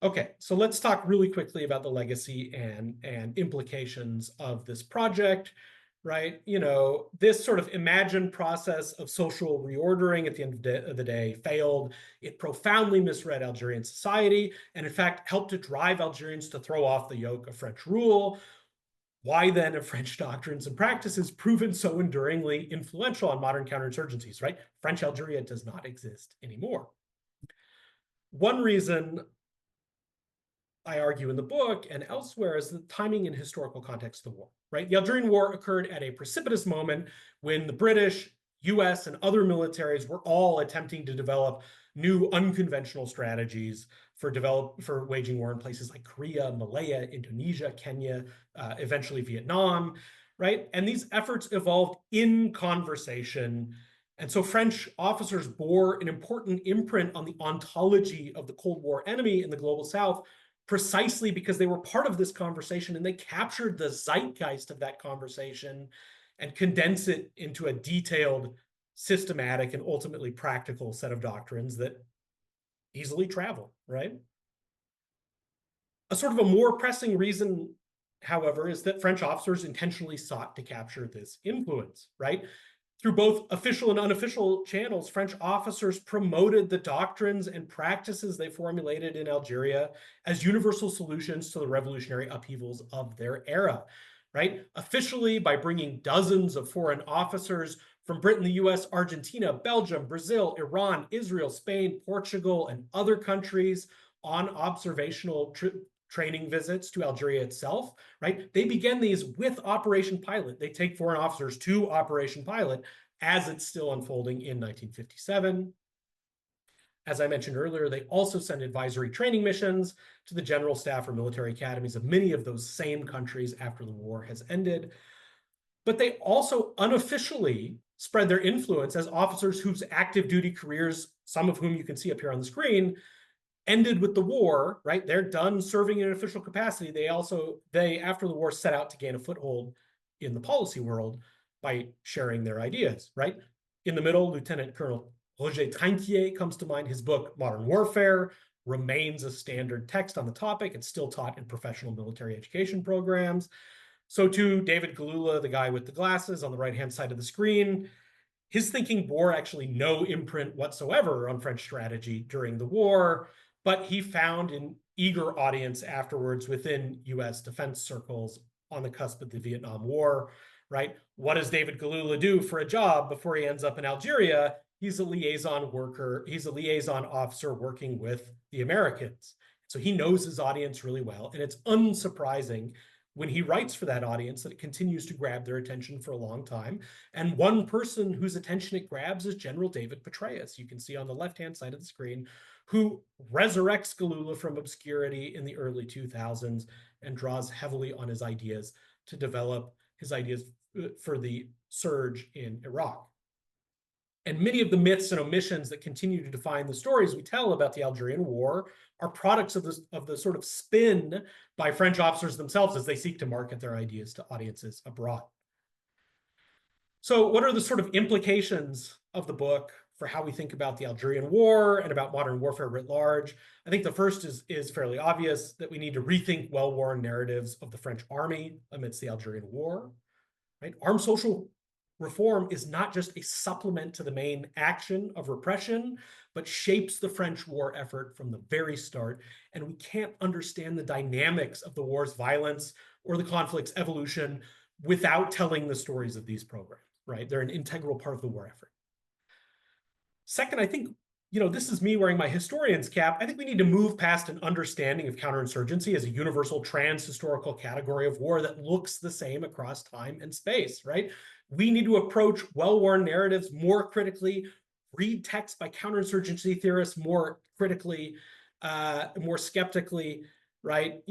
Okay, so let's talk really quickly about the legacy and implications of this project, right? This sort of imagined process of social reordering at the end of the day failed. It profoundly misread Algerian society, and in fact helped to drive Algerians to throw off the yoke of French rule. Why then have French doctrines and practices proven so enduringly influential on modern counterinsurgencies, right? French Algeria does not exist anymore. One reason I argue in the book and elsewhere is the timing and historical context of the war, right? The Algerian War occurred at a precipitous moment when the British, US, and other militaries were all attempting to develop new unconventional strategies for waging war in places like Korea, Malaya, Indonesia, Kenya, eventually Vietnam, right? And these efforts evolved in conversation. And so French officers bore an important imprint on the ontology of the Cold War enemy in the global South, precisely because they were part of this conversation, and they captured the zeitgeist of that conversation and condensed it into a detailed, systematic, and ultimately practical set of doctrines that easily travel, right? A sort of a more pressing reason, however, is that French officers intentionally sought to capture this influence, right? Through both official and unofficial channels, French officers promoted the doctrines and practices they formulated in Algeria as universal solutions to the revolutionary upheavals of their era, right? Officially, by bringing dozens of foreign officers from Britain, the US, Argentina, Belgium, Brazil, Iran, Israel, Spain, Portugal, and other countries on observational training visits to Algeria itself, right? They began these with Operation Pilot. They take foreign officers to Operation Pilot as it's still unfolding in 1957. As I mentioned earlier, they also send advisory training missions to the general staff or military academies of many of those same countries after the war has ended. But they also unofficially spread their influence as officers whose active duty careers, some of whom you can see up here on the screen, ended with the war, right? They're done serving in an official capacity. They after the war, set out to gain a foothold in the policy world by sharing their ideas, right? In the middle, Lieutenant Colonel Roger Trinquier comes to mind. His book, Modern Warfare, remains a standard text on the topic. It's still taught in professional military education programs. So too, David Galula, the guy with the glasses on the right-hand side of the screen, his thinking bore actually no imprint whatsoever on French strategy during the war, but he found an eager audience afterwards within US defense circles on the cusp of the Vietnam War, right? What does David Galula do for a job before he ends up in Algeria? He's a liaison worker. He's a liaison officer working with the Americans. So he knows his audience really well. And it's unsurprising when he writes for that audience that it continues to grab their attention for a long time. And one person whose attention it grabs is General David Petraeus. You can see on the left-hand side of the screen, who resurrects Galula from obscurity in the early 2000s and draws heavily on his ideas to develop his ideas for the surge in Iraq. And many of the myths and omissions that continue to define the stories we tell about the Algerian War are products of the sort of spin by French officers themselves as they seek to market their ideas to audiences abroad. So what are the sort of implications of the book for how we think about the Algerian War and about modern warfare writ large? I think the first is fairly obvious, that we need to rethink well-worn narratives of the French army amidst the Algerian War, right? Armed social reform is not just a supplement to the main action of repression, but shapes the French war effort from the very start. And we can't understand the dynamics of the war's violence or the conflict's evolution without telling the stories of these programs, right? They're an integral part of the war effort. Second, I think, this is me wearing my historian's cap. I think we need to move past an understanding of counterinsurgency as a universal trans-historical category of war that looks the same across time and space, right? We need to approach well-worn narratives more critically, read texts by counterinsurgency theorists more critically, more skeptically, right?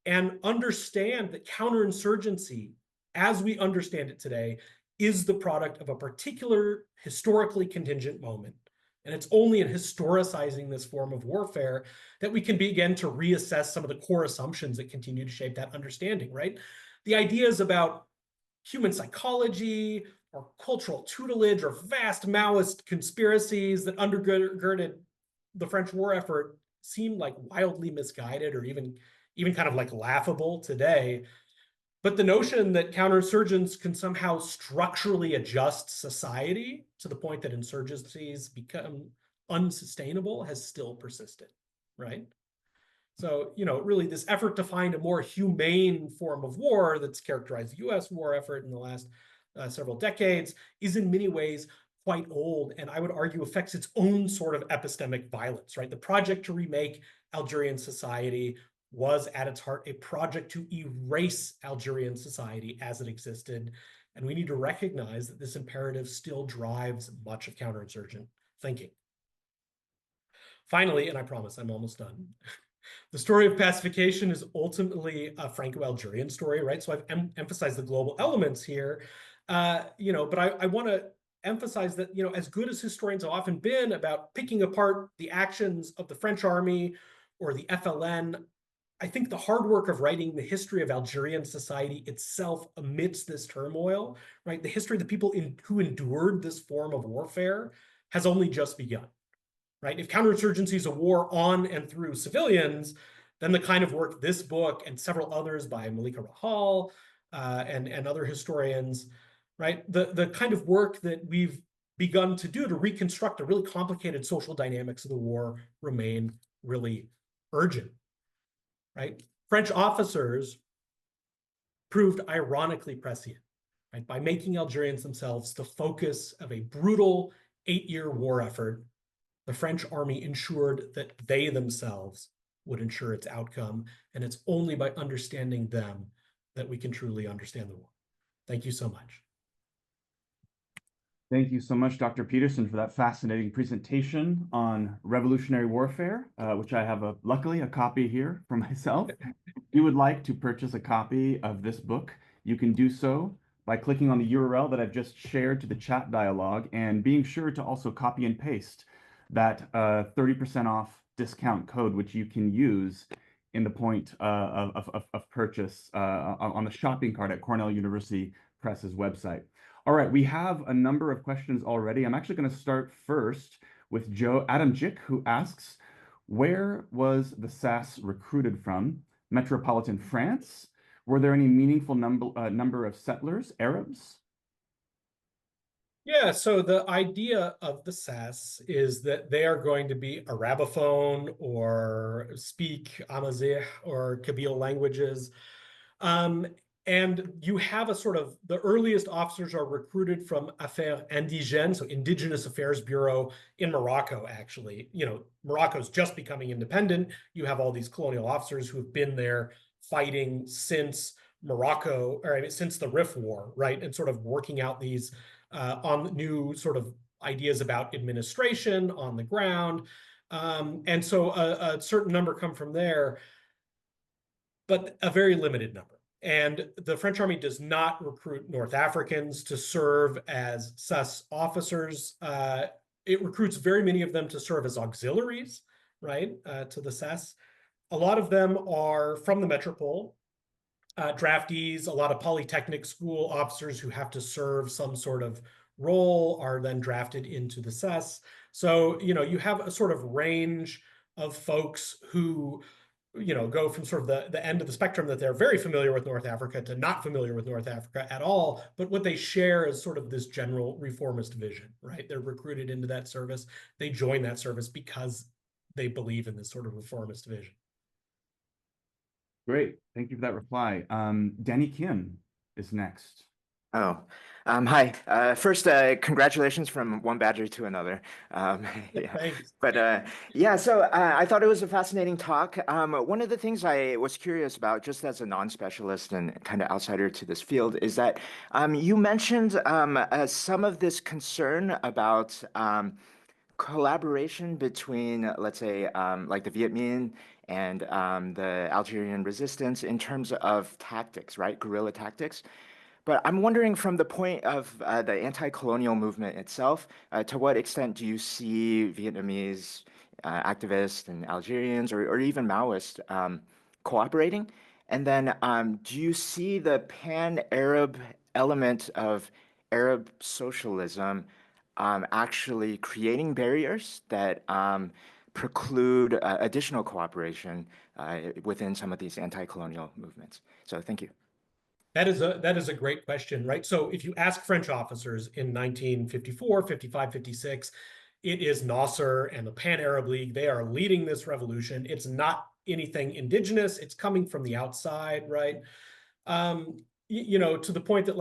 And understand that counterinsurgency, as we understand it today, is the product of a particular historically contingent moment. And it's only in historicizing this form of warfare that we can begin to reassess some of the core assumptions that continue to shape that understanding, right? The ideas about human psychology or cultural tutelage or vast Maoist conspiracies that undergirded the French war effort seem like wildly misguided or even kind of like laughable today. But the notion that counterinsurgents can somehow structurally adjust society to the point that insurgencies become unsustainable has still persisted, right? So, really this effort to find a more humane form of war that's characterized the US war effort in the last several decades is in many ways quite old, and I would argue affects its own sort of epistemic violence, right? The project to remake Algerian society was at its heart a project to erase Algerian society as it existed. And we need to recognize that this imperative still drives much of counterinsurgent thinking. Finally, and I promise I'm almost done, the story of pacification is ultimately a Franco-Algerian story, right? So I've emphasized the global elements here, but I want to emphasize that, as good as historians have often been about picking apart the actions of the French army or the FLN, I think the hard work of writing the history of Algerian society itself amidst this turmoil, right? The history of the people who endured this form of warfare has only just begun, right? If counterinsurgency is a war on and through civilians, then the kind of work this book and several others by Malika Rahal and other historians, right? The kind of work that we've begun to do to reconstruct the really complicated social dynamics of the war remain really urgent. Right? French officers proved ironically prescient, right? By making Algerians themselves the focus of a brutal 8-year war effort, the French army ensured that they themselves would ensure its outcome. And it's only by understanding them that we can truly understand the war. Thank you so much. Thank you so much, Dr. Peterson, for that fascinating presentation on revolutionary warfare, which I have, luckily, a copy here for myself. If you would like to purchase a copy of this book, you can do so by clicking on the URL that I've just shared to the chat dialog and being sure to also copy and paste that 30% off discount code, which you can use in the point of purchase on the shopping cart at Cornell University Press's website. All right, we have a number of questions already. I'm actually going to start first with Adam Jick, who asks, where was the SAS recruited from? Metropolitan France? Were there any meaningful number of settlers, Arabs? Yeah, so the idea of the SAS is that they are going to be Arabophone or speak Amazigh or Kabyle languages. And you have a sort of, the earliest officers are recruited from Affaires Indigènes, so Indigenous Affairs Bureau in Morocco, actually. Morocco's just becoming independent. You have all these colonial officers who have been there fighting since Morocco, or since the Rif War, right? And sort of working out these on new sort of ideas about administration on the ground. And so a certain number come from there, but a very limited number. And the French army does not recruit North Africans to serve as SAS officers. It recruits very many of them to serve as auxiliaries, right, to the SAS. A lot of them are from the metropole, draftees. A lot of polytechnic school officers who have to serve some sort of role are then drafted into the SAS. So, you have a sort of range of folks who go from sort of the end of the spectrum that they're very familiar with North Africa to not familiar with North Africa at all. But what they share is sort of this general reformist vision, right? They're recruited into that service. They join that service because they believe in this sort of reformist vision. Great. Thank you for that reply. Danny Kim is next. Oh, hi. First, congratulations from one Badger to another. Yeah. Thanks. But yeah, so I thought it was a fascinating talk. One of the things I was curious about, just as a non-specialist and kind of outsider to this field, is that you mentioned some of this concern about collaboration between, let's say, like the Viet Minh and the Algerian resistance in terms of tactics, right? Guerrilla tactics. But I'm wondering from the point of the anti-colonial movement itself, to what extent do you see Vietnamese activists and Algerians or even Maoists cooperating? And then do you see the pan-Arab element of Arab socialism actually creating barriers that preclude additional cooperation within some of these anti-colonial movements? So thank you. That is a great question, right? So if you ask French officers in 1954, 55, 56, it is Nasser and the Pan-Arab League. They are leading this revolution. It's not anything indigenous. It's coming from the outside, right? To the point that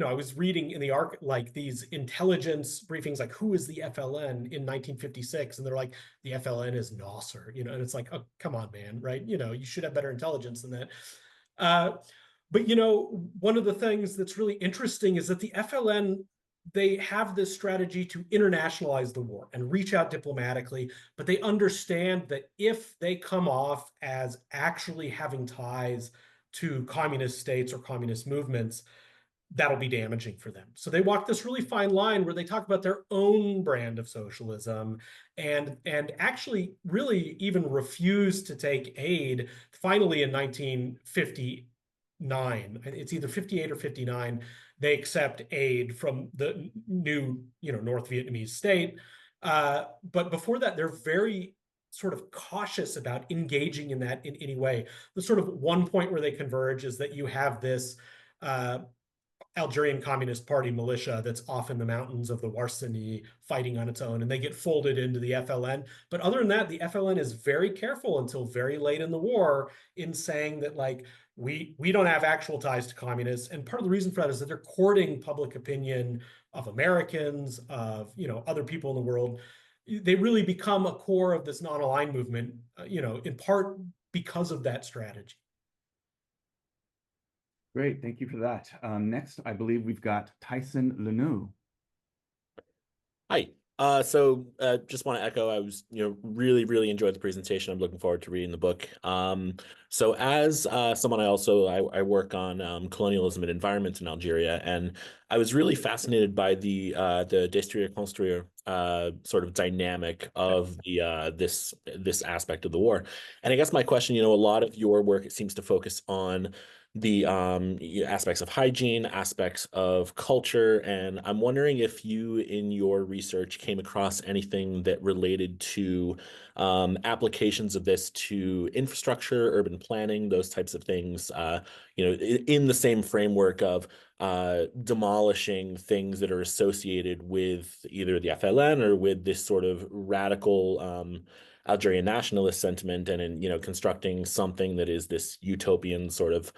I was reading in the like these intelligence briefings, like who is the FLN in 1956? And they're like, the FLN is Nasser, and it's like, oh, come on, man, right? You should have better intelligence than that. But one of the things that's really interesting is that the FLN, they have this strategy to internationalize the war and reach out diplomatically, but they understand that if they come off as actually having ties to communist states or communist movements, that'll be damaging for them. So they walk this really fine line where they talk about their own brand of socialism and actually really even refuse to take aid. Finally, in 1950, it's either 58 or 59, they accept aid from the new North Vietnamese state, but before that they're very sort of cautious about engaging in that in any way. The sort of one point where they converge is that you have this Algerian Communist Party militia that's off in the mountains of the Warsaini fighting on its own, and they get folded into the FLN. But other than that, the FLN is very careful until very late in the war in saying that we don't have actual ties to communists. And part of the reason for that is that they're courting public opinion of Americans, of other people in the world. They really become a core of this non-aligned movement, in part because of that strategy. Great, thank you for that. Next, I believe we've got Tyson Lanou. Hi. Just want to echo, I was, really, really enjoyed the presentation. I'm looking forward to reading the book. So as someone, I work on colonialism and environment in Algeria, and I was really fascinated by the destruire construire sort of dynamic of this aspect of the war. And I guess my question, a lot of your work, it seems to focus on the aspects of hygiene, aspects of culture, and I'm wondering if you, in your research, came across anything that related to applications of this to infrastructure, urban planning, those types of things, in the same framework of demolishing things that are associated with either the FLN or with this sort of radical Algerian nationalist sentiment, and in constructing something that is this utopian sort of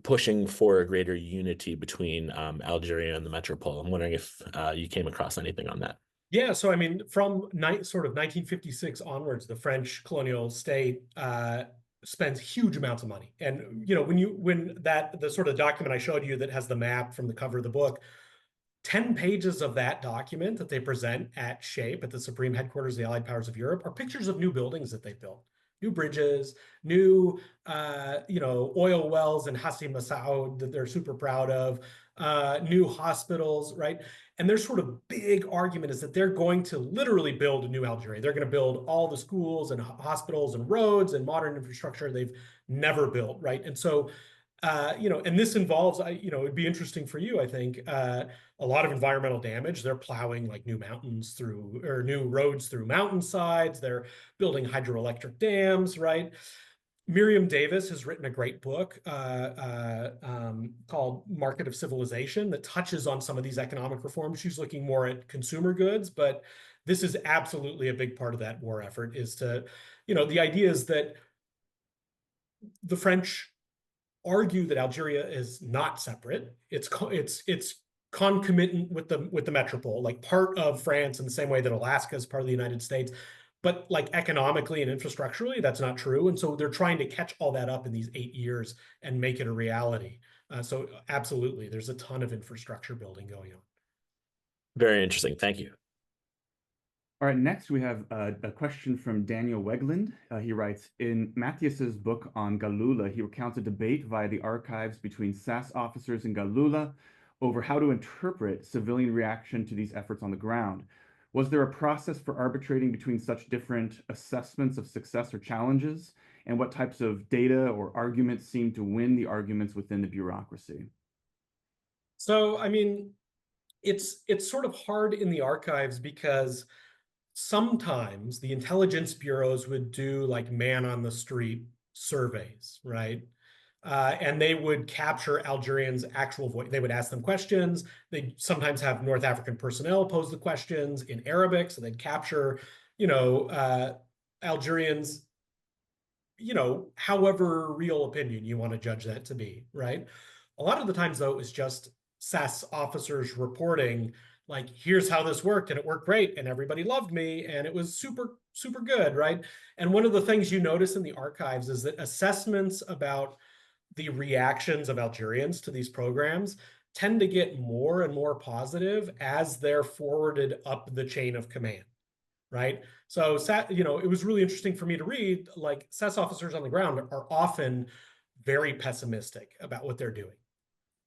pushing for a greater unity between Algeria and the metropole. I'm wondering if you came across anything on that. Yeah, so I mean, from sort of 1956 onwards, the French colonial state spends huge amounts of money. And when the sort of document I showed you that has the map from the cover of the book, 10 pages of that document that they present at SHAPE, at the Supreme Headquarters of the Allied Powers of Europe, are pictures of new buildings that they built. New bridges, new oil wells in Hassi Massaoud that they're super proud of, new hospitals, right? And their sort of big argument is that they're going to literally build a new Algeria. They're going to build all the schools and hospitals and roads and modern infrastructure they've never built, right? And so And this involves, it'd be interesting for you, I think, a lot of environmental damage. They're plowing like new roads through mountainsides. They're building hydroelectric dams, right? Miriam Davis has written a great book called Market of Civilization that touches on some of these economic reforms. She's looking more at consumer goods, but this is absolutely a big part of that war effort is to, the idea is that the French argue that Algeria is not separate. It's concomitant with the metropole, like part of France in the same way that Alaska is part of the United States. But like economically and infrastructurally, that's not true. And so they're trying to catch all that up in these 8 years and make it a reality. So absolutely, there's a ton of infrastructure building going on. Very interesting. Thank you. All right, next we have a question from Daniel Wegland. He writes, in Matthias's book on Galula, he recounts a debate via the archives between SAS officers in Galula over how to interpret civilian reaction to these efforts on the ground. Was there a process for arbitrating between such different assessments of success or challenges? And what types of data or arguments seem to win the arguments within the bureaucracy? So, I mean, it's sort of hard in the archives because sometimes the intelligence bureaus would do like man on the street surveys, right? And they would capture Algerians' actual voice. They would ask them questions. They'd sometimes have North African personnel pose the questions in Arabic, so they'd capture, Algerians, however real opinion you want to judge that to be, right? A lot of the times, though, it was just SAS officers reporting, like, here's how this worked, and it worked great, and everybody loved me, and it was super, super good, right? And one of the things you notice in the archives is that assessments about the reactions of Algerians to these programs tend to get more and more positive as they're forwarded up the chain of command, right? So, it was really interesting for me to read, like, SAS officers on the ground are often very pessimistic about what they're doing,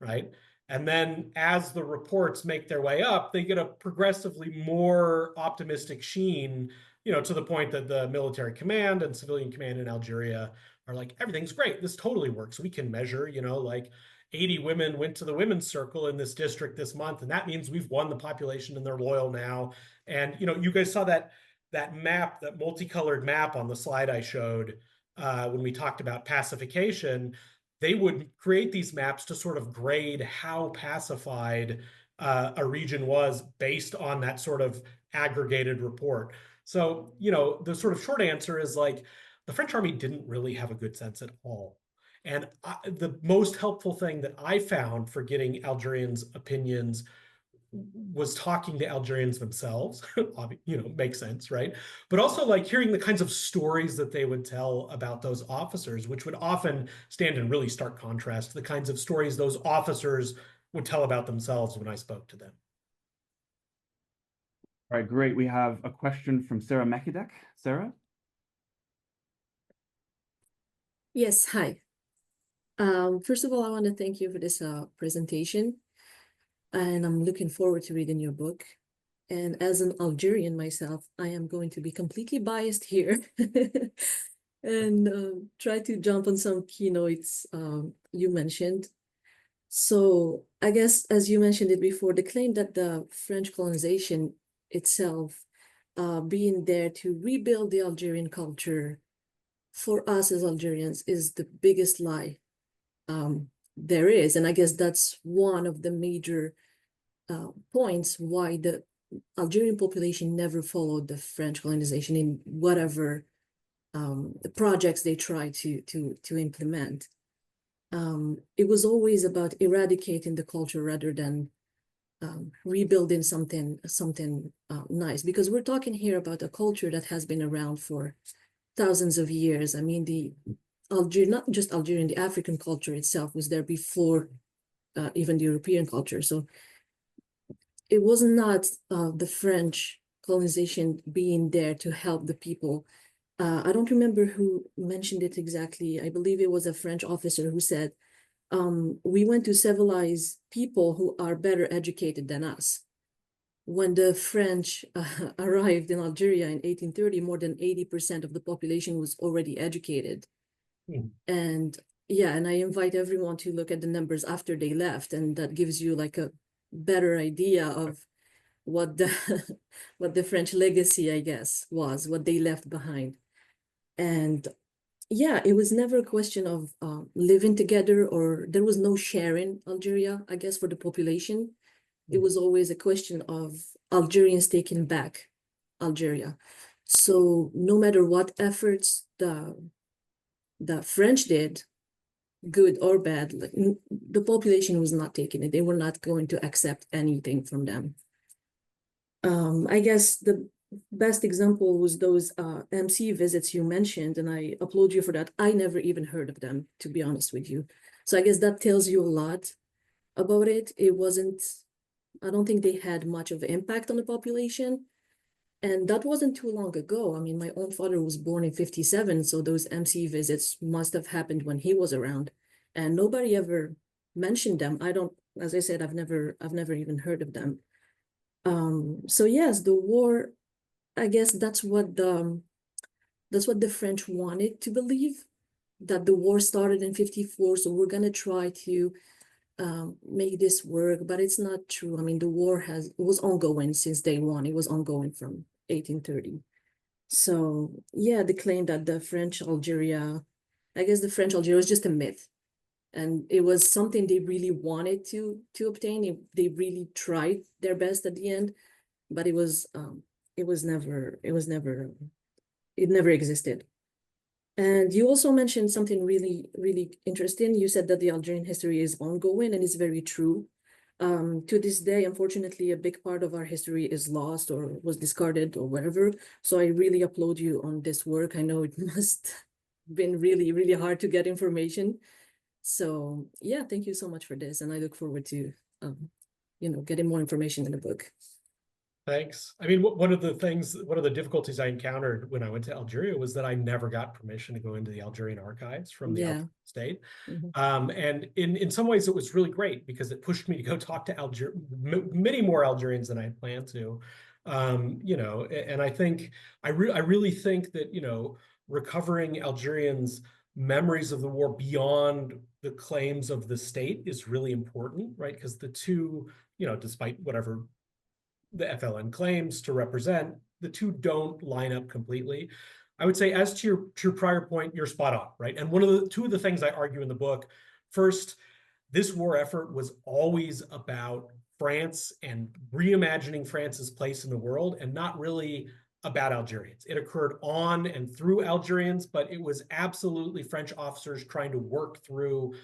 right? And then as the reports make their way up, they get a progressively more optimistic sheen, to the point that the military command and civilian command in Algeria are like, everything's great. This totally works. We can measure, like 80 women went to the women's circle in this district this month. And that means we've won the population and they're loyal now. And, you guys saw that map, that multicolored map on the slide I showed when we talked about pacification. They would create these maps to sort of grade how pacified a region was based on that sort of aggregated report. So, the sort of short answer is like, the French army didn't really have a good sense at all. And the most helpful thing that I found for getting Algerians' opinions was talking to Algerians themselves. Makes sense, right? But also like hearing the kinds of stories that they would tell about those officers, which would often stand in really stark contrast to the kinds of stories those officers would tell about themselves when I spoke to them. All right, great. We have a question from Sarah Mekidek. Sarah? Yes, hi. First of all, I want to thank you for this presentation, and I'm looking forward to reading your book. And as an Algerian myself, I am going to be completely biased here and try to jump on some keynotes you mentioned. So I guess, as you mentioned it before, the claim that the French colonization itself being there to rebuild the Algerian culture for us as Algerians is the biggest lie there is. And I guess that's one of the major points why the Algerian population never followed the French colonization in whatever the projects they tried to implement. It was always about eradicating the culture rather than rebuilding something nice, because we're talking here about a culture that has been around for thousands of years. I mean, not just Algerian, the African culture itself was there before even the European culture. So it was not the French colonization being there to help the people. I don't remember who mentioned it exactly. I believe it was a French officer who said, we went to civilize people who are better educated than us. When the French arrived in Algeria in 1830, more than 80% of the population was already educated. And yeah, and I invite everyone to look at the numbers after they left, and that gives you like a better idea of what the what the French legacy, I guess, was, what they left behind. And yeah, it was never a question of living together, or there was no sharing Algeria, I guess, for the population. It was always a question of Algerians taking back Algeria. So no matter what efforts the French did, good or bad, like, the population was not taking it. They were not going to accept anything from them. I guess the best example was those MC visits you mentioned, and I applaud you for that. I never even heard of them, to be honest with you. So I guess that tells you a lot about it. It wasn't, I don't think they had much of an impact on the population. And that wasn't too long ago. I mean, my own father was born in 57, so those MC visits must have happened when he was around. And nobody ever mentioned them. I don't, as I said, I've never even heard of them. So yes, the war, I guess that's what the French wanted to believe, that the war started in 54, so we're gonna try to make this work, but it's not true. I mean, the war was ongoing since day one. It was ongoing from 1830. So yeah, the claim that the French Algeria, I guess the French Algeria was just a myth. And it was something they really wanted to obtain. They really tried their best at the end, but it never existed. And you also mentioned something really, really interesting. You said that the Algerian history is ongoing, and it's very true. To this day, unfortunately, a big part of our history is lost or was discarded or whatever. So I really applaud you on this work. I know it must have been really, really hard to get information. So yeah, thank you so much for this. And I look forward to, getting more information in the book. Thanks. I mean, one of the difficulties I encountered when I went to Algeria was that I never got permission to go into the Algerian archives from the Algerian state. And in some ways it was really great because it pushed me to go talk to many more Algerians than I had planned to. And I really think that, recovering Algerians' memories of the war beyond the claims of the state is really important, right? Because the two, despite whatever the FLN claims to represent, the two don't line up completely. I would say, as to your prior point, you're spot on, right? And two of the things I argue in the book, first, this war effort was always about France and reimagining France's place in the world, and not really about Algerians. It occurred on and through Algerians, but it was absolutely French officers trying to work through,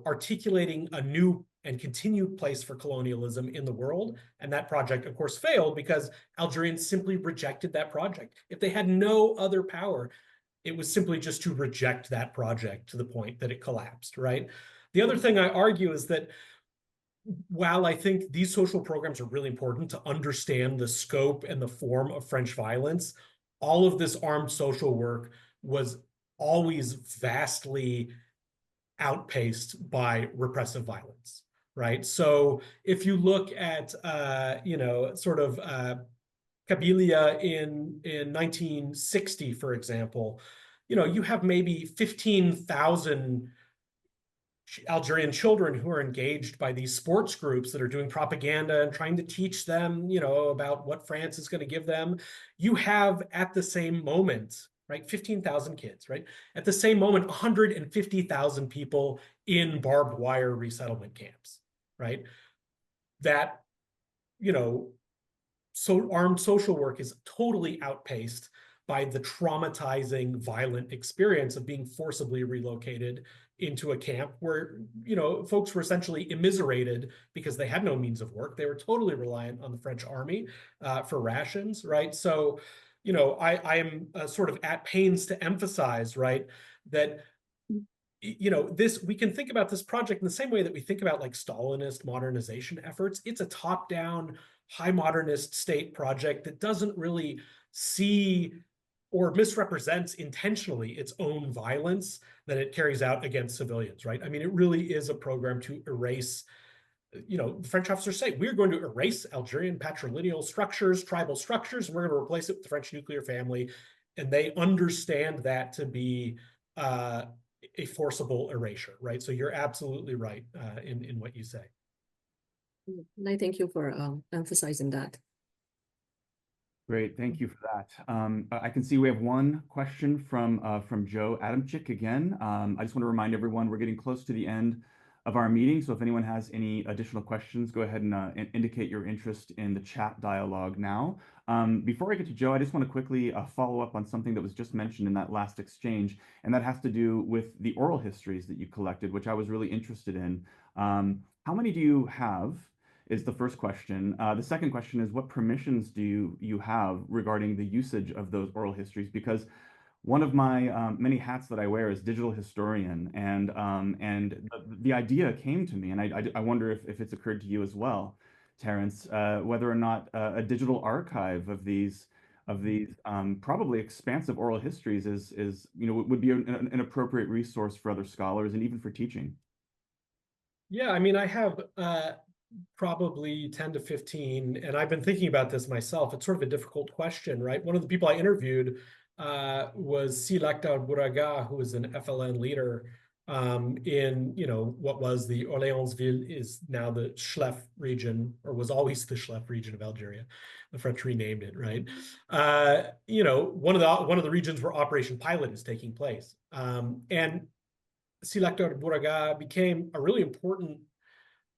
articulating a new and continued place for colonialism in the world. And that project, of course, failed because Algerians simply rejected that project. If they had no other power, it was simply just to reject that project to the point that it collapsed, right? The other thing I argue is that while I think these social programs are really important to understand the scope and the form of French violence, all of this armed social work was always vastly outpaced by repressive violence, right? So if you look at, Kabylia in 1960, for example, you have maybe 15,000 Algerian children who are engaged by these sports groups that are doing propaganda and trying to teach them, about what France is going to give them. You have at the same moment, right, 15,000 kids, right? At the same moment, 150,000 people in barbed wire resettlement camps, right? That, so armed social work is totally outpaced by the traumatizing, violent experience of being forcibly relocated into a camp where, folks were essentially immiserated because they had no means of work. They were totally reliant on the French army for rations, right? So, I am sort of at pains to emphasize, right, that we can think about this project in the same way that we think about like Stalinist modernization efforts. It's a top-down, high modernist state project that doesn't really see or misrepresents intentionally its own violence that it carries out against civilians, right? I mean, it really is a program to erase, French officers say, we're going to erase Algerian patrilineal structures, tribal structures, and we're going to replace it with the French nuclear family. And they understand that to be a forcible erasure, right? So you're absolutely right in what you say. And I thank you for emphasizing that. Great, thank you for that. I can see we have one question from Joe Adamczyk again. I just want to remind everyone we're getting close to the end of our meeting, so if anyone has any additional questions, go ahead and indicate your interest in the chat dialogue now. Before I get to Joe, I just want to quickly follow up on something that was just mentioned in that last exchange, and that has to do with the oral histories that you collected, which I was really interested in. How many do you have? Is the first question. The second question is, what permissions do you have regarding the usage of those oral histories? Because one of my many hats that I wear is digital historian, and the idea came to me, and I wonder if it's occurred to you as well, Terrence, whether or not a digital archive of these probably expansive oral histories is would be an appropriate resource for other scholars and even for teaching. Yeah, I mean, I have probably 10 to 15, and I've been thinking about this myself. It's sort of a difficult question, right? One of the people I interviewed was Si Lakhdar Bouraga, who was an FLN leader in, what was the Orléansville is now the Schlef region, or was always the Schlef region of Algeria. The French renamed it, right? One of the regions where Operation Pilot is taking place. And Si Lakhdar Bouraga became a really important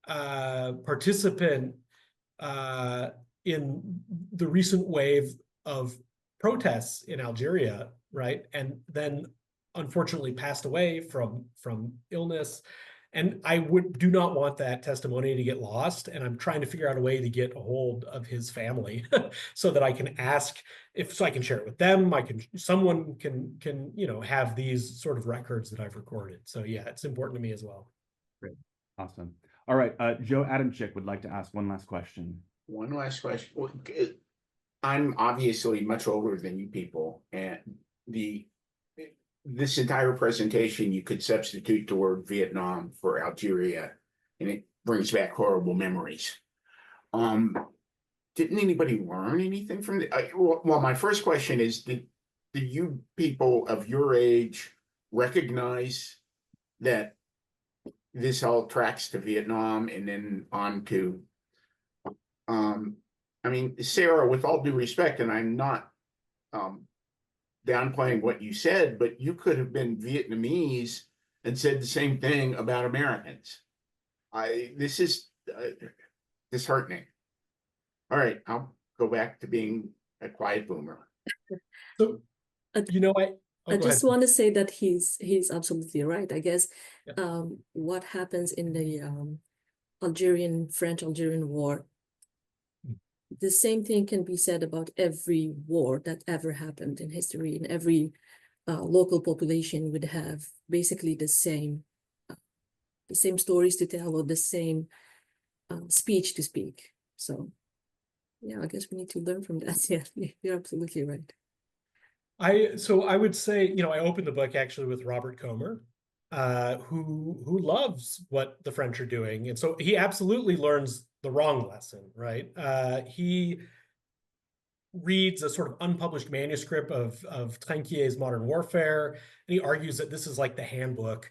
participant in the recent wave of protests in Algeria, right? And then unfortunately passed away from illness. And I do not want that testimony to get lost. And I'm trying to figure out a way to get a hold of his family so that I can ask so I can share it with them. Someone can have these sort of records that I've recorded. So yeah, it's important to me as well. Great. Awesome. All right, Joe Adamczyk would like to ask one last question. One last question. I'm obviously much older than you people, and this entire presentation you could substitute the word Vietnam for Algeria, and it brings back horrible memories. Didn't anybody learn anything from it? Well, my first question is, do you people of your age recognize that this all tracks to Vietnam and then on to, I mean, Sarah, with all due respect, and I'm not downplaying what you said, but you could have been Vietnamese and said the same thing about Americans. This is disheartening. All right, I'll go back to being a quiet boomer. So, I just want to say that he's absolutely right. I guess Yeah. What happens in the French-Algerian War, the same thing can be said about every war that ever happened in history, and every local population would have basically the same stories to tell, or the same speech to speak. So yeah, I guess we need to learn from that. Yeah, you're absolutely right. So I would say, I opened the book actually with Robert Comer, who loves what the French are doing. And so he absolutely learns the wrong lesson, right? He reads a sort of unpublished manuscript of Trenquier's Modern Warfare, and he argues that this is like the handbook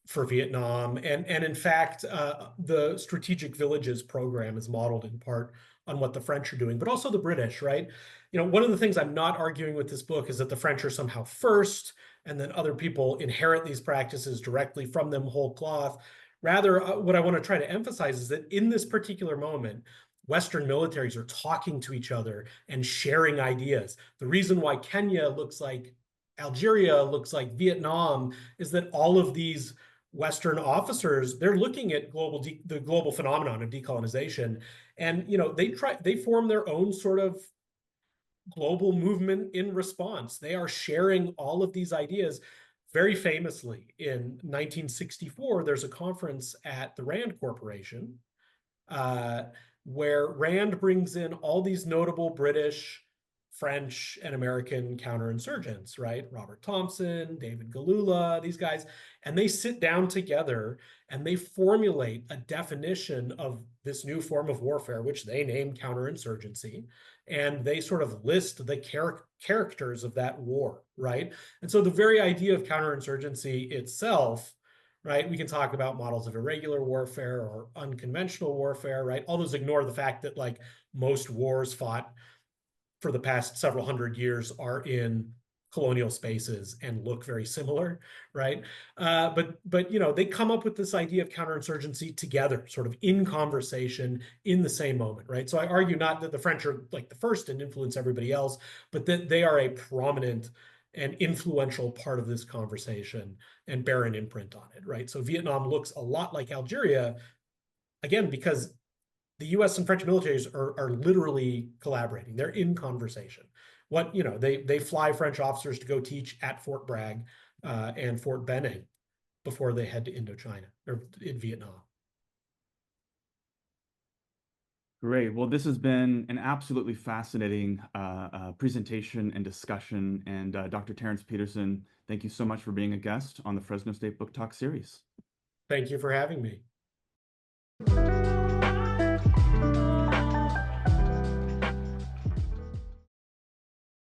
for Vietnam. And in fact, the Strategic Villages program is modeled in part on what the French are doing, but also the British, right? One of the things I'm not arguing with this book is that the French are somehow first, and then other people inherit these practices directly from them whole cloth. Rather, what I want to try to emphasize is that in this particular moment, Western militaries are talking to each other and sharing ideas. The reason why Kenya looks like Algeria looks like Vietnam is that all of these Western officers, they're looking at the global phenomenon of decolonization, and they form their own sort of global movement in response. They are sharing all of these ideas. Very famously, in 1964, there's a conference at the Rand Corporation where Rand brings in all these notable British, French, and American counterinsurgents, right? Robert Thompson, David Galula, these guys, and they sit down together and they formulate a definition of this new form of warfare, which they name counterinsurgency. and they sort of list the characters of that war, right? And so the very idea of counterinsurgency itself, right? We can talk about models of irregular warfare or unconventional warfare, right? All those ignore the fact that like most wars fought for the past several hundred years are in colonial spaces and look very similar, right? But you know, they come up with this idea of counterinsurgency together, sort of in conversation in the same moment, right? So I argue not that the French are like the first and influence everybody else, but that they are a prominent and influential part of this conversation and bear an imprint on it, right? So Vietnam looks a lot like Algeria, again, because the US and French militaries are literally collaborating. They're in conversation. What, you know, they fly French officers to go teach at Fort Bragg and Fort Benning before they head to Indochina or in Vietnam. Great. Well, this has been an absolutely fascinating presentation and discussion. And Dr. Terrence Peterson, thank you so much for being a guest on the Fresno State Book Talk series. Thank you for having me.